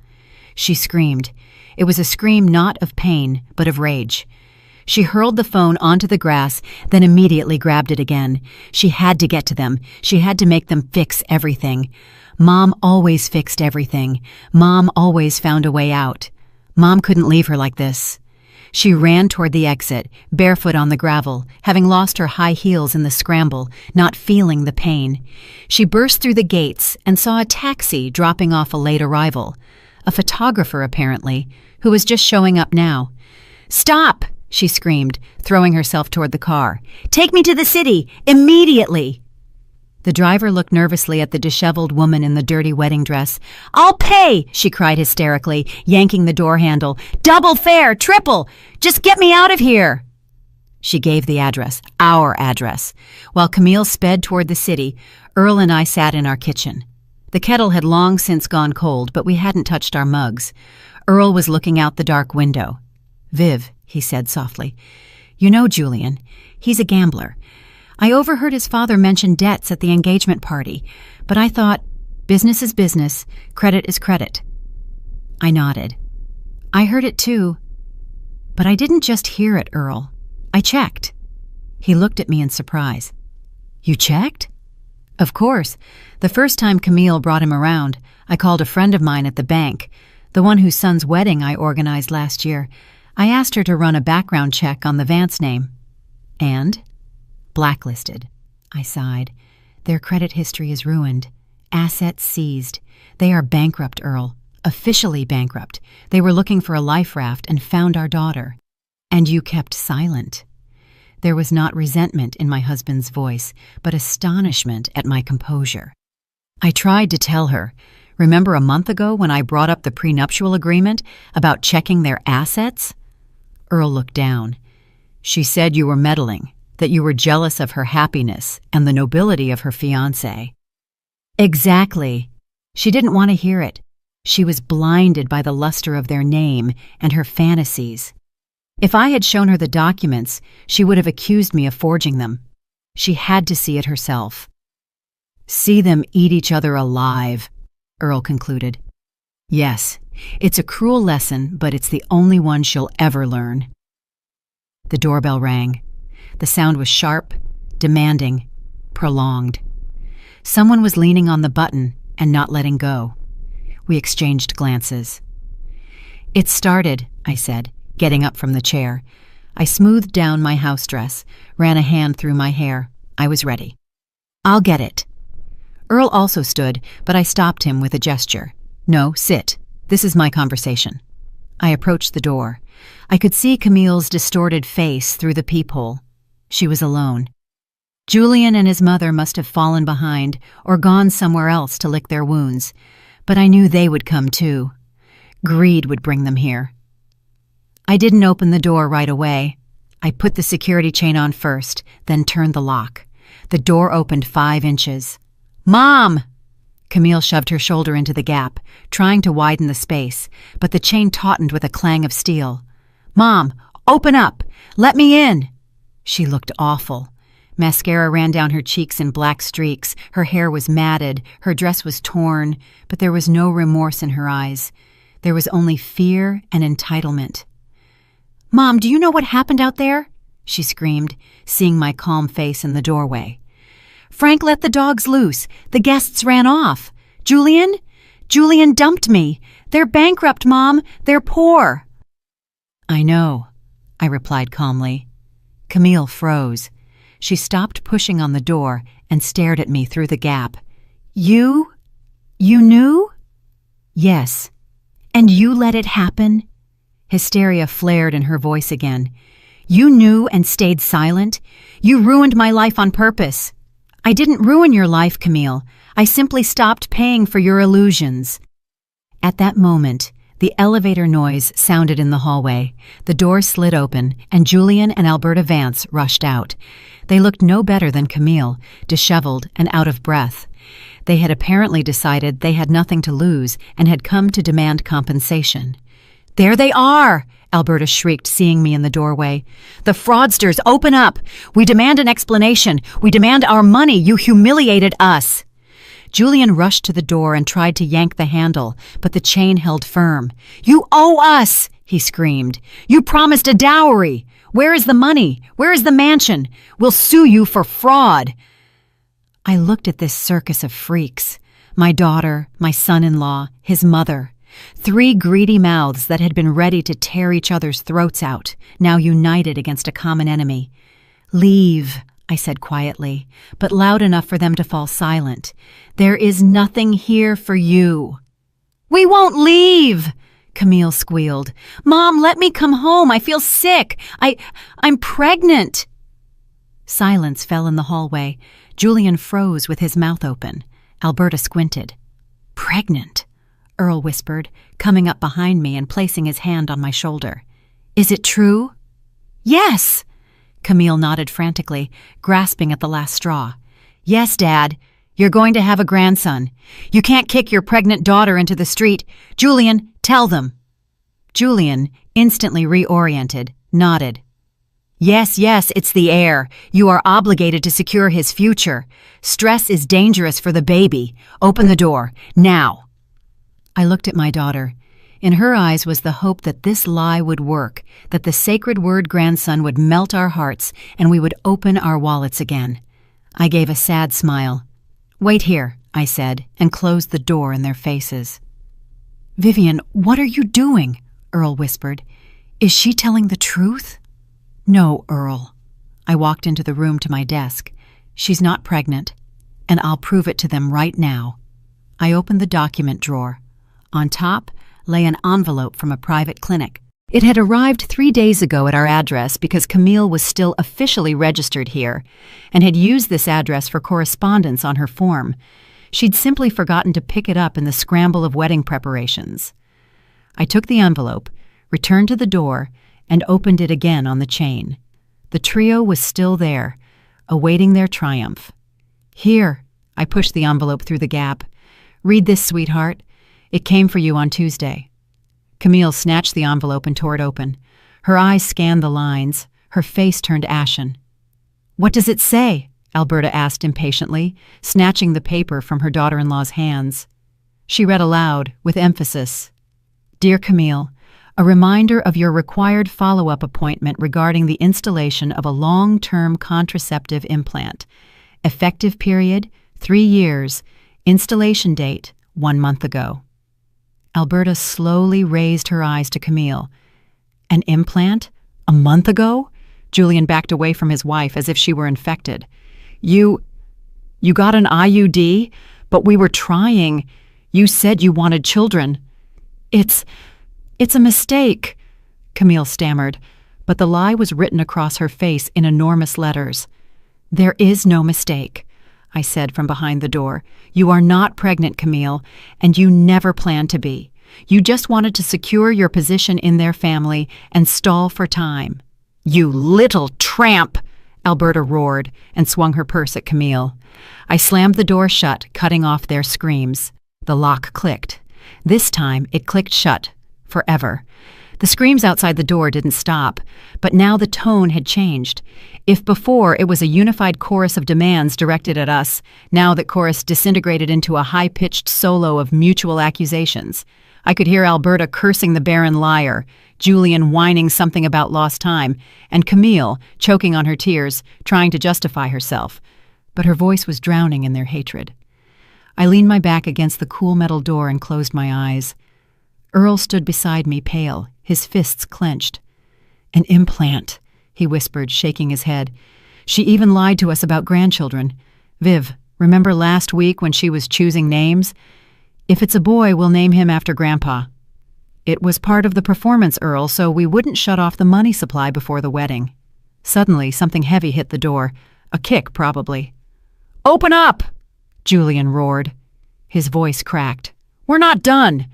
Speaker 1: She screamed. It was a scream not of pain, but of rage. She hurled the phone onto the grass, then immediately grabbed it again. She had to get to them. She had to make them fix everything. Mom always fixed everything. Mom always found a way out. Mom couldn't leave her like this. She ran toward the exit, barefoot on the gravel, having lost her high heels in the scramble, not feeling the pain. She burst through the gates and saw a taxi dropping off a late arrival. A photographer, apparently, who was just showing up now. "Stop!" she screamed, throwing herself toward the car. "Take me to the city! Immediately!" The driver looked nervously at the disheveled woman in the dirty wedding dress. "I'll pay!" she cried hysterically, yanking the door handle. "Double fare! Triple! Just get me out of here!" She gave the address, our address. While Camille sped toward the city, Earl and I sat in our kitchen. The kettle had long since gone cold, but we hadn't touched our mugs. Earl was looking out the dark window. "Viv," he said softly, "you know Julian. He's a gambler. I overheard his father mention debts at the engagement party, but I thought, business is business, credit is credit." I nodded. "I heard it too. But I didn't just hear it, Earl. I checked." He looked at me in surprise. "You checked?" "Of course. The first time Camille brought him around, I called a friend of mine at the bank, the one whose son's wedding I organized last year. I asked her to run a background check on the Vance name." "And?" "Blacklisted." I sighed. "Their credit history is ruined. Assets seized. They are bankrupt, Earl. Officially bankrupt. They were looking for a life raft and found our daughter. And you kept silent." There was not resentment in my husband's voice, but astonishment at my composure. I tried to tell her. "Remember a month ago when I brought up the prenuptial agreement about checking their assets?" Earl looked down. "She said you were meddling, that you were jealous of her happiness and the nobility of her fiancé." "Exactly." She didn't want to hear it. She was blinded by the luster of their name and her fantasies. If I had shown her the documents, she would have accused me of forging them. She had to see it herself. "See them eat each other alive," Earl concluded. "Yes, it's a cruel lesson, but it's the only one she'll ever learn." The doorbell rang. The sound was sharp, demanding, prolonged. Someone was leaning on the button and not letting go. We exchanged glances. "It started," I said, getting up from the chair. I smoothed down my house dress, ran a hand through my hair. I was ready. "I'll get it." Earl also stood, but I stopped him with a gesture. "No, sit. This is my conversation." I approached the door. I could see Camille's distorted face through the peephole. She was alone. Julian and his mother must have fallen behind or gone somewhere else to lick their wounds, but I knew they would come too. Greed would bring them here. I didn't open the door right away. I put the security chain on first, then turned the lock. The door opened 5 inches. "Mom!" Camille shoved her shoulder into the gap, trying to widen the space, but the chain tautened with a clang of steel. "Mom, open up! Let me in!" She looked awful. Mascara ran down her cheeks in black streaks, her hair was matted, her dress was torn, but there was no remorse in her eyes. There was only fear and entitlement. "Mom, do you know what happened out there?" she screamed, seeing my calm face in the doorway. "Frank let the dogs loose. The guests ran off. Julian dumped me. They're bankrupt, Mom. They're poor." "I know," I replied calmly. Camille froze. She stopped pushing on the door and stared at me through the gap. You knew?" "Yes. And you let it happen?" Hysteria flared in her voice again. "You knew and stayed silent? You ruined my life on purpose." "I didn't ruin your life, Camille. I simply stopped paying for your illusions." At that moment, the elevator noise sounded in the hallway. The door slid open, and Julian and Alberta Vance rushed out. They looked no better than Camille, disheveled and out of breath. They had apparently decided they had nothing to lose and had come to demand compensation. "There they are!" Alberta shrieked, seeing me in the doorway. "The fraudsters, open up! We demand an explanation! We demand our money! You humiliated us!" Julian rushed to the door and tried to yank the handle, but the chain held firm. "You owe us!" he screamed. "You promised a dowry! Where is the money? Where is the mansion? We'll sue you for fraud!" I looked at this circus of freaks. My daughter, my son-in-law, his mother. 3 greedy mouths that had been ready to tear each other's throats out, now united against a common enemy. "Leave," I said quietly, but loud enough for them to fall silent. "There is nothing here for you." "We won't leave!" Camille squealed. "Mom, let me come home. I feel sick. I'm pregnant." Silence fell in the hallway. Julian froze with his mouth open. Alberta squinted. "Pregnant?" Earl whispered, coming up behind me and placing his hand on my shoulder. "Is it true?" "Yes!" Camille nodded frantically, grasping at the last straw. "Yes, Dad. You're going to have a grandson. You can't kick your pregnant daughter into the street. Julian, tell them." Julian, instantly reoriented, nodded. Yes, it's the heir. You are obligated to secure his future. Stress is dangerous for the baby. Open the door, now." I looked at my daughter. In her eyes was the hope that this lie would work, that the sacred word grandson would melt our hearts and we would open our wallets again. I gave a sad smile. "Wait here," I said, and closed the door in their faces. "Vivian, what are you doing?" Earl whispered. "Is she telling the truth?" "No, Earl." I walked into the room to my desk. "She's not pregnant, and I'll prove it to them right now." I opened the document drawer. On top lay an envelope from a private clinic. It had arrived 3 days ago at our address because Camille was still officially registered here and had used this address for correspondence on her form. She'd simply forgotten to pick it up in the scramble of wedding preparations. I took the envelope, returned to the door, and opened it again on the chain. The trio was still there, awaiting their triumph. "Here," I pushed the envelope through the gap. "Read this, sweetheart. It came for you on Tuesday." Camille snatched the envelope and tore it open. Her eyes scanned the lines. Her face turned ashen. "What does it say?" Alberta asked impatiently, snatching the paper from her daughter-in-law's hands. She read aloud, with emphasis. "Dear Camille, A reminder of your required follow-up appointment regarding the installation of a long-term contraceptive implant. Effective period, 3 years. Installation date, 1 month ago. Alberta slowly raised her eyes to Camille. An implant? A month ago? Julian backed away from his wife as if she were infected. You got an IUD? But we were trying. You said you wanted children. It's a mistake, Camille stammered, but the lie was written across her face in enormous letters. There is no mistake, I said from behind the door. You are not pregnant, Camille, and you never planned to be. You just wanted to secure your position in their family and stall for time. You little tramp, Alberta roared and swung her purse at Camille. I slammed the door shut, cutting off their screams. The lock clicked. This time it clicked shut. Forever. The screams outside the door didn't stop, but now the tone had changed. If before it was a unified chorus of demands directed at us, now that chorus disintegrated into a high-pitched solo of mutual accusations. I could hear Alberta cursing the barren liar, Julian whining something about lost time, and Camille, choking on her tears, trying to justify herself. But her voice was drowning in their hatred. I leaned my back against the cool metal door and closed my eyes. Earl stood beside me, pale, his fists clenched. An implant, he whispered, shaking his head. She even lied to us about grandchildren. Viv, remember last week when she was choosing names? If it's a boy, we'll name him after Grandpa. It was part of the performance, Earl, so we wouldn't shut off the money supply before the wedding. Suddenly, something heavy hit the door. A kick, probably. Open up! Julian roared. His voice cracked. We're not done!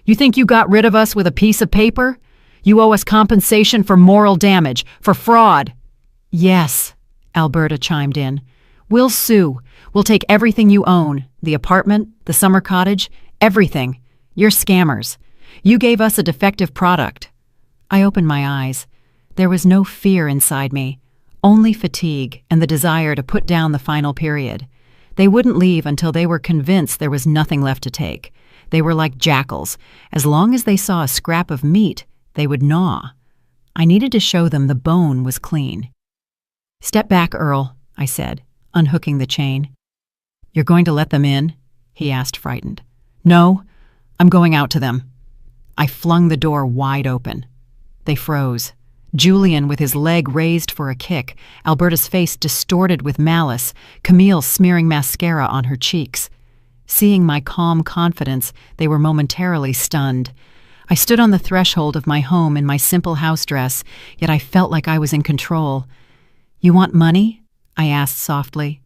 Speaker 1: You think you got rid of us with a piece of paper? You owe us compensation for moral damage, for fraud. Yes, Alberta chimed in. We'll sue. We'll take everything you own, the apartment, the summer cottage, everything. You're scammers. You gave us a defective product. I opened my eyes. There was no fear inside me, only fatigue and the desire to put down the final period. They wouldn't leave until they were convinced there was nothing left to take. They were like jackals. As long as they saw a scrap of meat, they would gnaw. I needed to show them the bone was clean. Step back, Earl, I said, unhooking the chain. You're going to let them in? He asked, frightened. No, I'm going out to them. I flung the door wide open. They froze. Julian with his leg raised for a kick, Alberta's face distorted with malice, Camille smearing mascara on her cheeks. Seeing my calm confidence, they were momentarily stunned. I stood on the threshold of my home in my simple house dress, yet I felt like I was in control. You want money? I asked softly.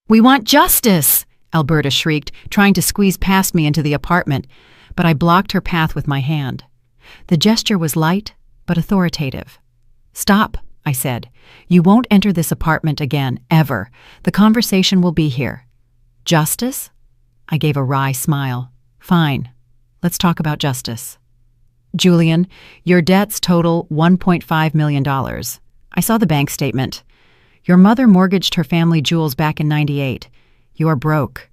Speaker 1: We want justice! Alberta shrieked, trying to squeeze past me into the apartment, but I blocked her path with my hand. The gesture was light, but authoritative. Stop, I said. You won't enter this apartment again, ever. The conversation will be here. Justice? I gave a wry smile. Fine. Let's talk about justice. Julian, your debts total $1.5 million. I saw the bank statement. Your mother mortgaged her family jewels back in '98. You are broke.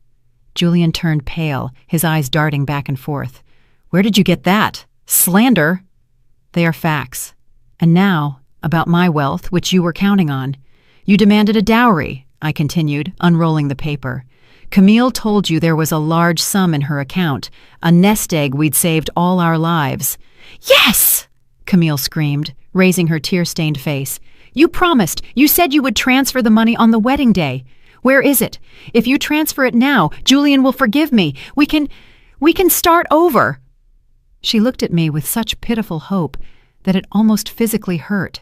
Speaker 1: Julian turned pale, his eyes darting back and forth. Where did you get that? Slander? They are facts. And now, about my wealth, which you were counting on. You demanded a dowry, I continued, unrolling the paper. Camille told you there was a large sum in her account, a nest egg we'd saved all our lives. Yes! Camille screamed, raising her tear-stained face. You promised. You said you would transfer the money on the wedding day. Where is it? If you transfer it now, Julian will forgive me. We can start over. She looked at me with such pitiful hope that it almost physically hurt.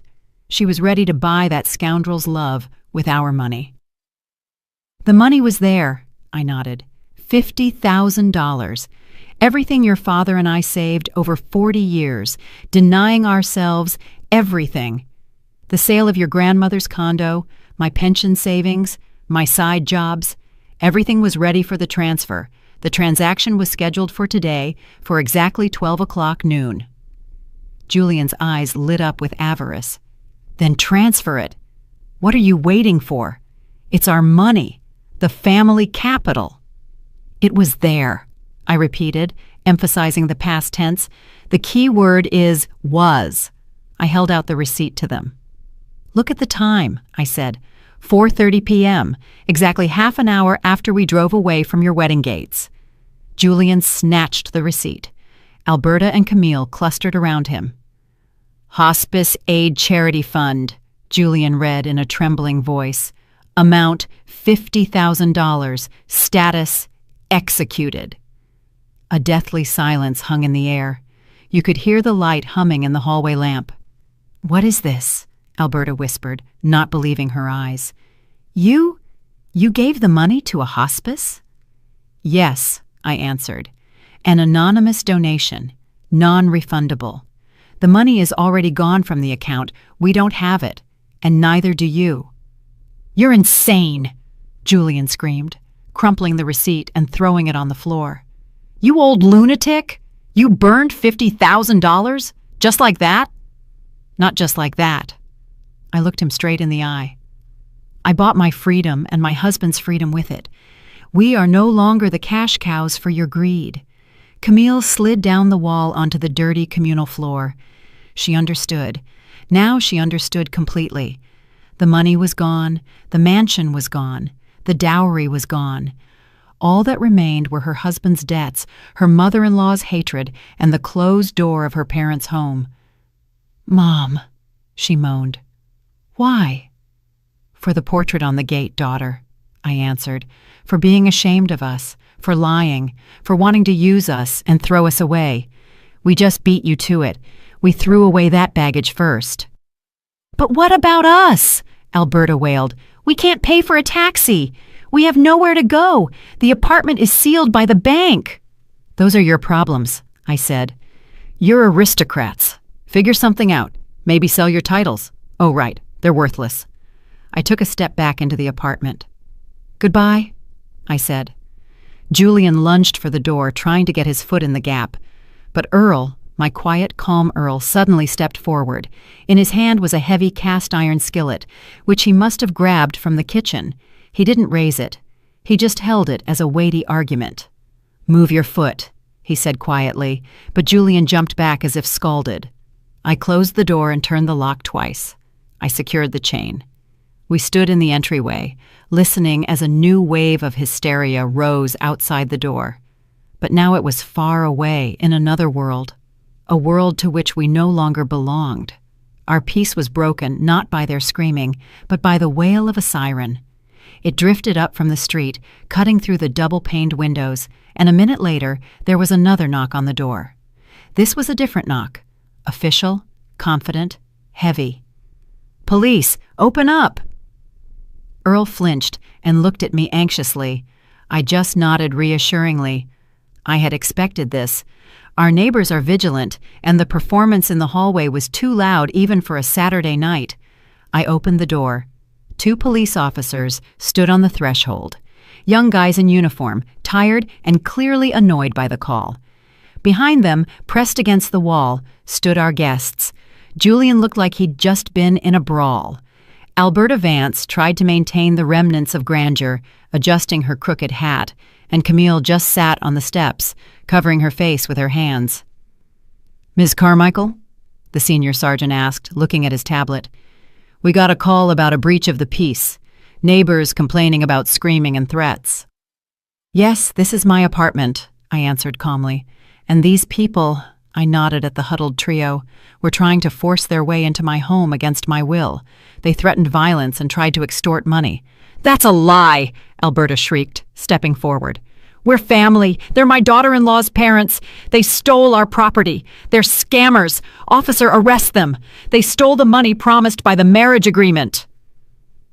Speaker 1: She was ready to buy that scoundrel's love with our money. The money was there, I nodded. $50,000. Everything your father and I saved over 40 years, denying ourselves everything. The sale of your grandmother's condo, my pension savings, my side jobs, everything was ready for the transfer. The transaction was scheduled for today for exactly 12 o'clock noon. Julian's eyes lit up with avarice. Then transfer it. What are you waiting for? It's our money, the family capital. It was there, I repeated, emphasizing the past tense. "The key word is was." I held out the receipt to them. "Look at the time," I said. 4:30 p.m., exactly half an hour after we drove away from your wedding gates. Julian snatched the receipt. Alberta and Camille clustered around him. "Hospice Aid Charity Fund," Julian read in a trembling voice. "Amount $50,000. Status executed." A deathly silence hung in the air. You could hear the light humming in the hallway lamp. "What is this?" Alberta whispered, not believing her eyes. You gave the money to a hospice?" "Yes," I answered. "An anonymous donation, non-refundable. The money is already gone from the account. We don't have it, and neither do you." "You're insane!" Julian screamed, crumpling the receipt and throwing it on the floor. "You old lunatic! You burned $50,000? Just like that?" "Not just like that." I looked him straight in the eye. "I bought my freedom and my husband's freedom with it. We are no longer the cash cows for your greed." Camille slid down the wall onto the dirty communal floor. She understood. Now she understood completely. The money was gone. The mansion was gone. The dowry was gone. All that remained were her husband's debts, her mother-in-law's hatred, and the closed door of her parents' home. "Mom," she moaned. "Why?" "For the portrait on the gate, daughter," I answered. "For being ashamed of us, for lying, for wanting to use us and throw us away. We just beat you to it. We threw away that baggage first." "But what about us?" Alberta wailed. "We can't pay for a taxi. We have nowhere to go. The apartment is sealed by the bank." "Those are your problems," I said. "You're aristocrats. Figure something out. Maybe sell your titles. Oh, right. They're worthless." I took a step back into the apartment. "Goodbye," I said. Julian lunged for the door, trying to get his foot in the gap. But Earl, my quiet, calm Earl, suddenly stepped forward. In his hand was a heavy cast-iron skillet, which he must have grabbed from the kitchen. He didn't raise it. He just held it as a weighty argument. "Move your foot," he said quietly, but Julian jumped back as if scalded. I closed the door and turned the lock twice. I secured the chain. We stood in the entryway, listening as a new wave of hysteria rose outside the door. But now it was far away, in another world, a world to which we no longer belonged. Our peace was broken not by their screaming, but by the wail of a siren. It drifted up from the street, cutting through the double-paned windows, and a minute later there was another knock on the door. This was a different knock, official, confident, heavy. "Police, open up!" Earl flinched and looked at me anxiously. I just nodded reassuringly. I had expected this. Our neighbors are vigilant, and the performance in the hallway was too loud even for a Saturday night. I opened the door. 2 police officers stood on the threshold. Young guys in uniform, tired and clearly annoyed by the call. Behind them, pressed against the wall, stood our guests. Julian looked like he'd just been in a brawl. Alberta Vance tried to maintain the remnants of grandeur, adjusting her crooked hat, and Camille just sat on the steps, covering her face with her hands. "Ms. Carmichael?" the senior sergeant asked, looking at his tablet. "We got a call about a breach of the peace. Neighbors complaining about screaming and threats." "Yes, this is my apartment," I answered calmly. "And these people," I nodded at the huddled trio, "were trying to force their way into my home against my will. They threatened violence and tried to extort money." "That's a lie!" Alberta shrieked, stepping forward. "We're family. They're my daughter-in-law's parents. They stole our property. They're scammers. Officer, arrest them. They stole the money promised by the marriage agreement."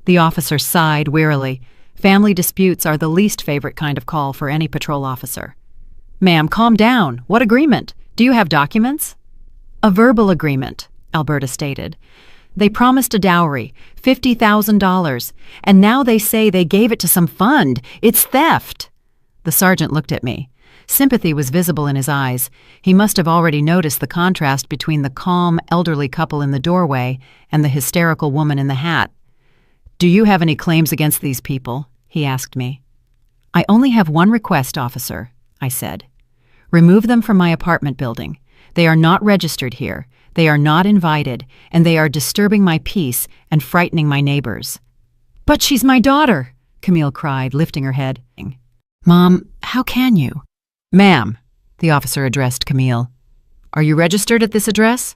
Speaker 1: The officer sighed wearily. Family disputes are the least favorite kind of call for any patrol officer. "Ma'am, calm down. What agreement? Do you have documents?" "A verbal agreement," Alberta stated. "They promised a dowry, $50,000, and now they say they gave it to some fund. It's theft." The sergeant looked at me. Sympathy was visible in his eyes. He must have already noticed the contrast between the calm, elderly couple in the doorway and the hysterical woman in the hat. "Do you have any claims against these people?" he asked me. "I only have one request, officer," I said. Remove them from my apartment building. They are not registered here. They are not invited, and they are disturbing my peace and frightening my neighbors." "But she's my daughter," Camille cried, lifting her head. "Mom, how can you?" "Ma'am," the officer addressed Camille. "Are you registered at this address?"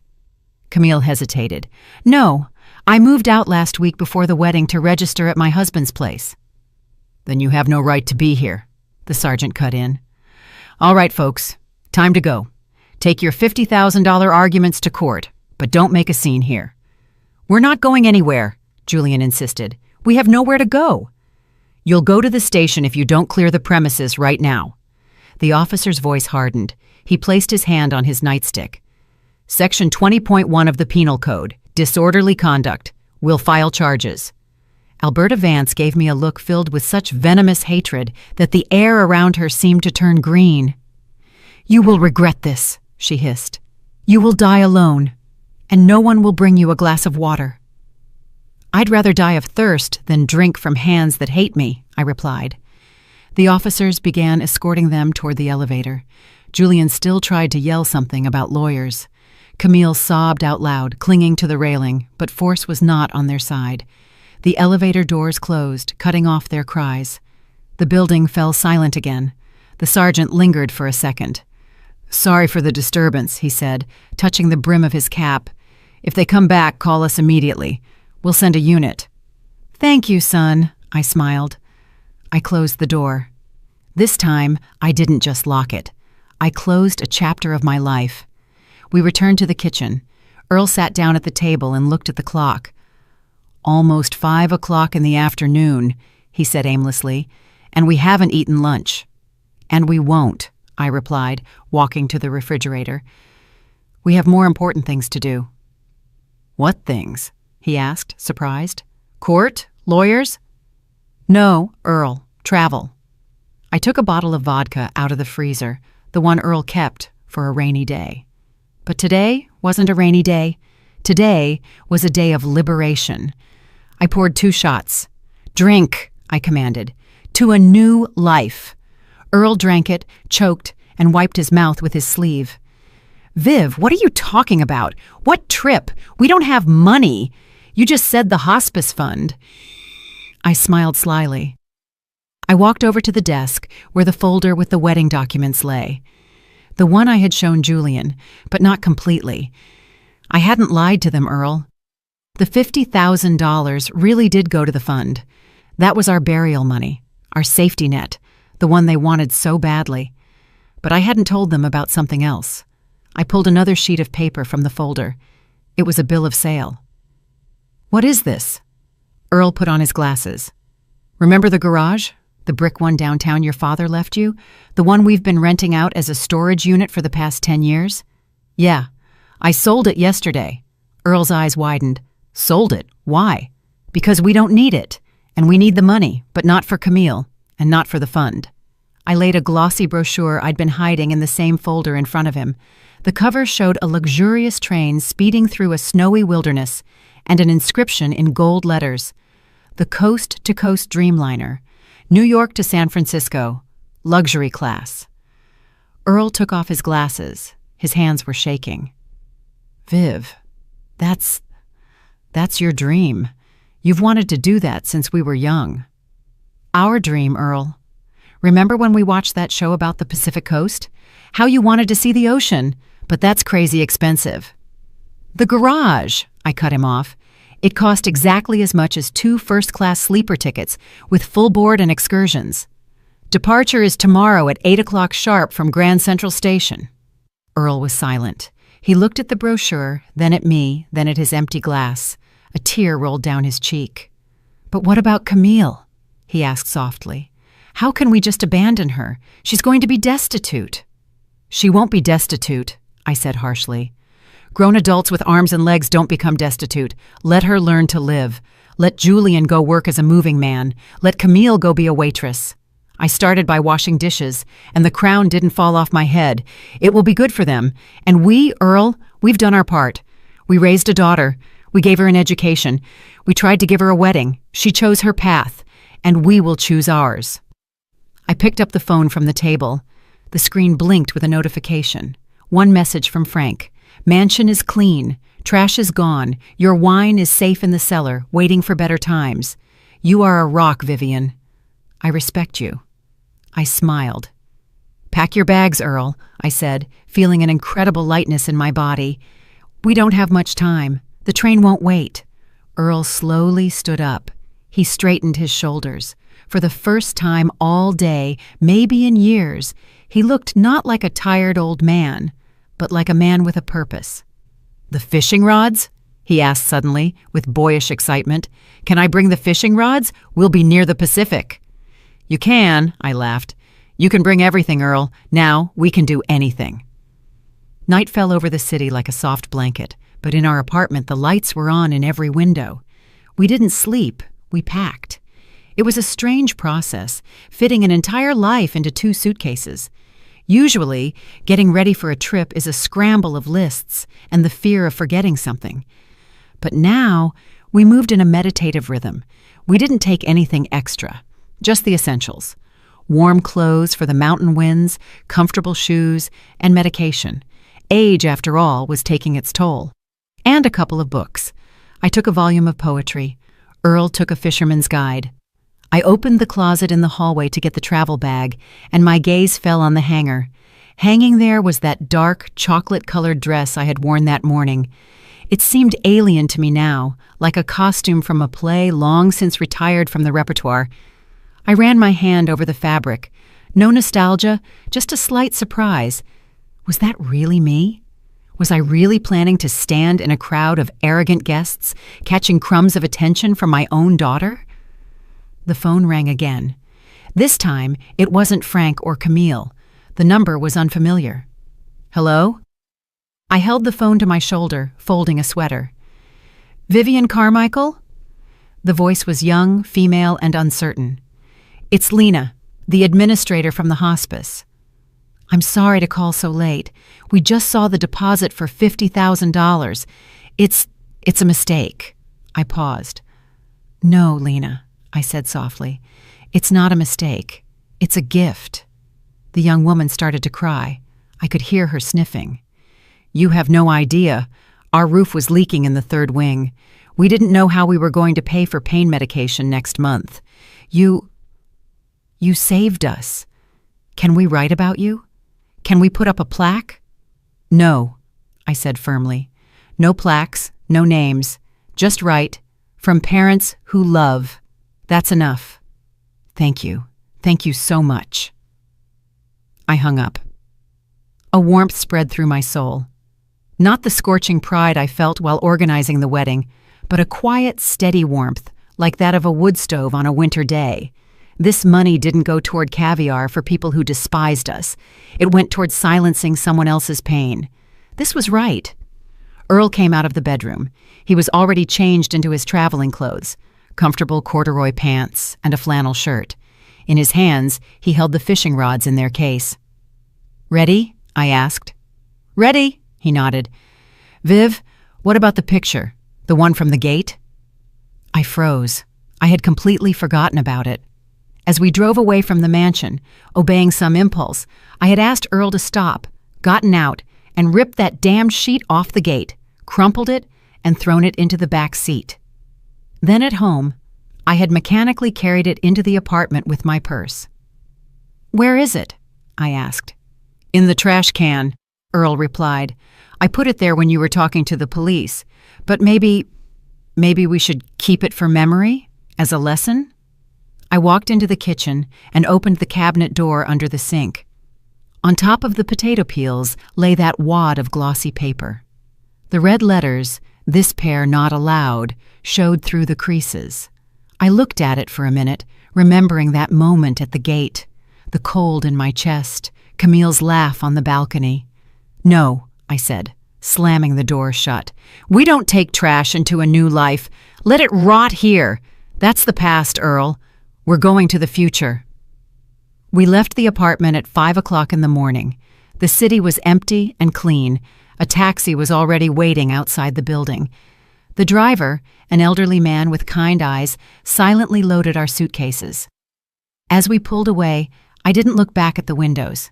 Speaker 1: Camille hesitated. "No, I moved out last week before the wedding to register at my husband's place." "Then you have no right to be here," the sergeant cut in. "All right, folks, time to go. Take your $50,000 arguments to court, but don't make a scene here." "We're not going anywhere," Julian insisted. "We have nowhere to go." "You'll go to the station if you don't clear the premises right now." The officer's voice hardened. He placed his hand on his nightstick. "Section 20.1 of the Penal Code, disorderly conduct. We'll file charges." Alberta Vance gave me a look filled with such venomous hatred that the air around her seemed to turn green. "You will regret this," she hissed. "You will die alone, and no one will bring you a glass of water." "I'd rather die of thirst than drink from hands that hate me," I replied. The officers began escorting them toward the elevator. Julian still tried to yell something about lawyers. Camille sobbed out loud, clinging to the railing, but force was not on their side. The elevator doors closed, cutting off their cries. The building fell silent again. The sergeant lingered for a second. "Sorry for the disturbance," he said, touching the brim of his cap. "If they come back, call us immediately. We'll send a unit." "Thank you, son," I smiled. I closed the door. This time, I didn't just lock it. I closed a chapter of my life. We returned to the kitchen. Earl sat down at the table and looked at the clock. "Almost 5 o'clock in the afternoon," he said aimlessly, "and we haven't eaten lunch." "And we won't," I replied, walking to the refrigerator. "We have more important things to do." "What things?" he asked, surprised. "Court? Lawyers?" "No, Earl. Travel." I took a bottle of vodka out of the freezer, the one Earl kept for a rainy day. But today wasn't a rainy day. Today was a day of liberation. I poured 2 shots. "Drink," I commanded, "to a new life." Earl drank it, choked, and wiped his mouth with his sleeve. "Viv, what are you talking about? What trip? We don't have money. You just said the hospice fund." I smiled slyly. I walked over to the desk where the folder with the wedding documents lay. The one I had shown Julian, but not completely. I hadn't lied to them, Earl. The $50,000 really did go to the fund. That was our burial money, our safety net, the one they wanted so badly. But I hadn't told them about something else. I pulled another sheet of paper from the folder. It was a bill of sale. "What is this?" Earl put on his glasses. "Remember the garage? The brick one downtown your father left you? The one we've been renting out as a storage unit for the past 10 years? Yeah. I sold it yesterday." Earl's eyes widened. "Sold it? Why?" "Because we don't need it. And we need the money, but not for Camille, and not for the fund." I laid a glossy brochure I'd been hiding in the same folder in front of him. The cover showed a luxurious train speeding through a snowy wilderness and an inscription in gold letters. "The Coast-to-Coast Dreamliner. New York to San Francisco. Luxury class." Earl took off his glasses. His hands were shaking. "Viv, that's your dream. You've wanted to do that since we were young." "Our dream, Earl. Remember when we watched that show about the Pacific Coast? How you wanted to see the ocean, but that's crazy expensive." "The garage," I cut him off. "It cost exactly as much as 2 first-class sleeper tickets with full board and excursions. Departure is tomorrow at 8 o'clock sharp from Grand Central Station." Earl was silent. He looked at the brochure, then at me, then at his empty glass. A tear rolled down his cheek. "But what about Camille?" he asked softly. "How can we just abandon her? She's going to be destitute." "She won't be destitute," I said harshly. "Grown adults with arms and legs don't become destitute. Let her learn to live. Let Julian go work as a moving man. Let Camille go be a waitress. I started by washing dishes, and the crown didn't fall off my head. It will be good for them. And we, Earl, we've done our part. We raised a daughter. We gave her an education. We tried to give her a wedding. She chose her path, and we will choose ours." I picked up the phone from the table. The screen blinked with a notification. One message from Frank. Mansion is clean. Trash is gone. Your wine is safe in the cellar, waiting for better times. You are a rock, Vivian. I respect you. I smiled. Pack your bags, Earl, I said, feeling an incredible lightness in my body. We don't have much time. The train won't wait. Earl slowly stood up. He straightened his shoulders. For the first time all day, maybe in years, he looked not like a tired old man, but like a man with a purpose. The fishing rods? He asked suddenly, with boyish excitement. Can I bring the fishing rods? We'll be near the Pacific. You can, I laughed. You can bring everything, Earl. Now we can do anything. Night fell over the city like a soft blanket, but in our apartment the lights were on in every window. We didn't sleep, we packed. It was a strange process, fitting an entire life into 2 suitcases. Usually, getting ready for a trip is a scramble of lists and the fear of forgetting something. But now, we moved in a meditative rhythm. We didn't take anything extra, just the essentials. Warm clothes for the mountain winds, comfortable shoes, and medication. Age, after all, was taking its toll. And a couple of books. I took a volume of poetry. Earl took a fisherman's guide. I opened the closet in the hallway to get the travel bag, and my gaze fell on the hanger. Hanging there was that dark, chocolate-colored dress I had worn that morning. It seemed alien to me now, like a costume from a play long since retired from the repertoire. I ran my hand over the fabric. No nostalgia, just a slight surprise. Was that really me? Was I really planning to stand in a crowd of arrogant guests, catching crumbs of attention from my own daughter? The phone rang again. This time, it wasn't Frank or Camille. The number was unfamiliar. Hello? I held the phone to my shoulder, folding a sweater. Vivian Carmichael? The voice was young, female, and uncertain. It's Lena, the administrator from the hospice. I'm sorry to call so late. We just saw the deposit for $50,000. It's a mistake. I paused. No, Lena, I said softly. It's not a mistake. It's a gift. The young woman started to cry. I could hear her sniffing. You have no idea. Our roof was leaking in the 3rd wing. We didn't know how we were going to pay for pain medication next month. You saved us. Can we write about you? Can we put up a plaque? No, I said firmly. No plaques, no names. Just write, from parents who love. That's enough. Thank you. Thank you so much. I hung up. A warmth spread through my soul. Not the scorching pride I felt while organizing the wedding, but a quiet, steady warmth, like that of a wood stove on a winter day. This money didn't go toward caviar for people who despised us. It went toward silencing someone else's pain. This was right. Earl came out of the bedroom. He was already changed into his traveling clothes, comfortable corduroy pants and a flannel shirt. In his hands, he held the fishing rods in their case. Ready? I asked. Ready, he nodded. Viv, what about the picture? The one from the gate? I froze. I had completely forgotten about it. As we drove away from the mansion, obeying some impulse, I had asked Earl to stop, gotten out, and ripped that damned sheet off the gate, crumpled it, and thrown it into the back seat. Then at home, I had mechanically carried it into the apartment with my purse. Where is it? I asked. In the trash can, Earl replied. I put it there when you were talking to the police, but maybe we should keep it for memory, as a lesson? I walked into the kitchen and opened the cabinet door under the sink. On top of the potato peels lay that wad of glossy paper. The red letters, "This pair not allowed," showed through the creases. I looked at it for a minute, remembering that moment at the gate, the cold in my chest, Camille's laugh on the balcony. No, I said, slamming the door shut. We don't take trash into a new life. Let it rot here. That's the past, Earl. We're going to the future. We left the apartment at 5 o'clock in the morning. The city was empty and clean. A taxi was already waiting outside the building. The driver, an elderly man with kind eyes, silently loaded our suitcases. As we pulled away, I didn't look back at the windows.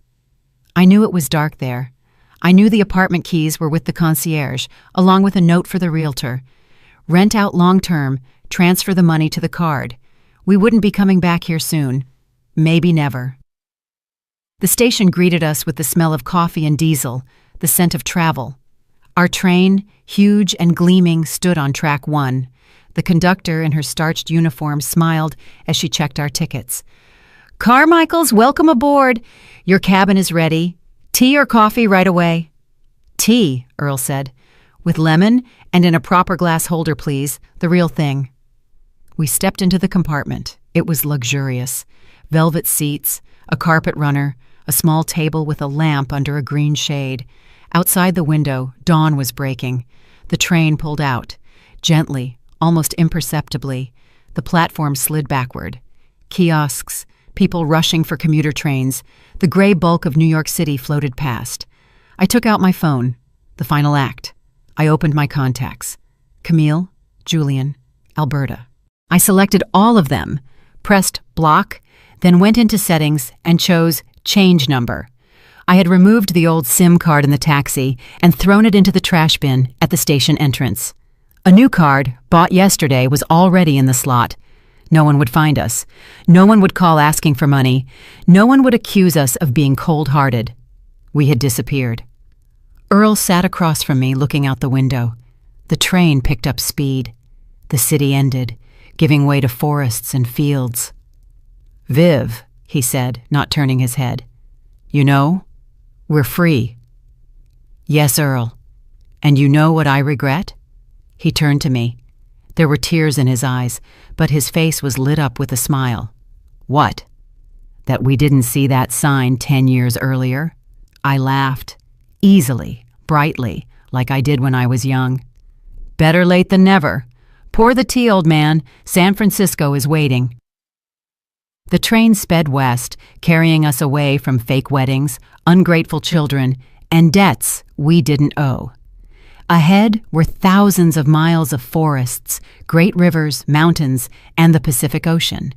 Speaker 1: I knew it was dark there. I knew the apartment keys were with the concierge, along with a note for the realtor. Rent out long-term, transfer the money to the card. We wouldn't be coming back here soon. Maybe never. The station greeted us with the smell of coffee and diesel, the scent of travel. Our train, huge and gleaming, stood on track 1. The conductor in her starched uniform smiled as she checked our tickets. "Carmichael's, welcome aboard. Your cabin is ready. Tea or coffee right away?" "Tea," Earl said. "With lemon and in a proper glass holder, please. The real thing." We stepped into the compartment. It was luxurious. Velvet seats, a carpet runner, a small table with a lamp under a green shade. Outside the window, dawn was breaking. The train pulled out. Gently, almost imperceptibly, the platform slid backward. Kiosks, people rushing for commuter trains, the gray bulk of New York City floated past. I took out my phone. The final act. I opened my contacts. Camille, Julian, Alberta. I selected all of them, pressed block, then went into settings and chose change number. I had removed the old SIM card in the taxi and thrown it into the trash bin at the station entrance. A new card, bought yesterday, was already in the slot. No one would find us. No one would call asking for money. No one would accuse us of being cold-hearted. We had disappeared. Earl sat across from me, looking out the window. The train picked up speed. The city ended, giving way to forests and fields. "Viv," he said, not turning his head. "You know, we're free." "Yes, Earl. And you know what I regret?" He turned to me. There were tears in his eyes, but his face was lit up with a smile. "What? That we didn't see that sign 10 years earlier?" I laughed, easily, brightly, like I did when I was young. "Better late than never. Pour the tea, old man. San Francisco is waiting." The train sped west, carrying us away from fake weddings, ungrateful children, and debts we didn't owe. Ahead were thousands of miles of forests, great rivers, mountains, and the Pacific Ocean.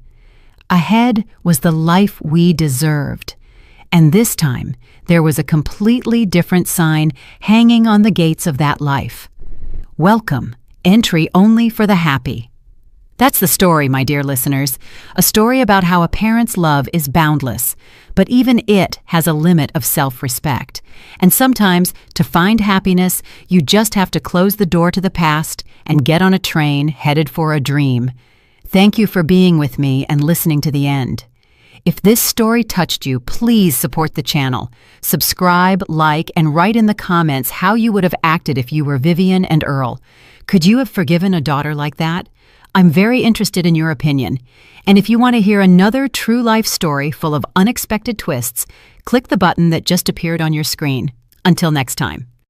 Speaker 1: Ahead was the life we deserved. And this time, there was a completely different sign hanging on the gates of that life. "Welcome, entry only for the happy." That's the story, my dear listeners, a story about how a parent's love is boundless, but even it has a limit of self-respect. And sometimes, to find happiness, you just have to close the door to the past and get on a train headed for a dream. Thank you for being with me and listening to the end. If this story touched you, please support the channel. Subscribe, like, and write in the comments how you would have acted if you were Vivian and Earl. Could you have forgiven a daughter like that? I'm very interested in your opinion. And if you want to hear another true life story full of unexpected twists, click the button that just appeared on your screen. Until next time.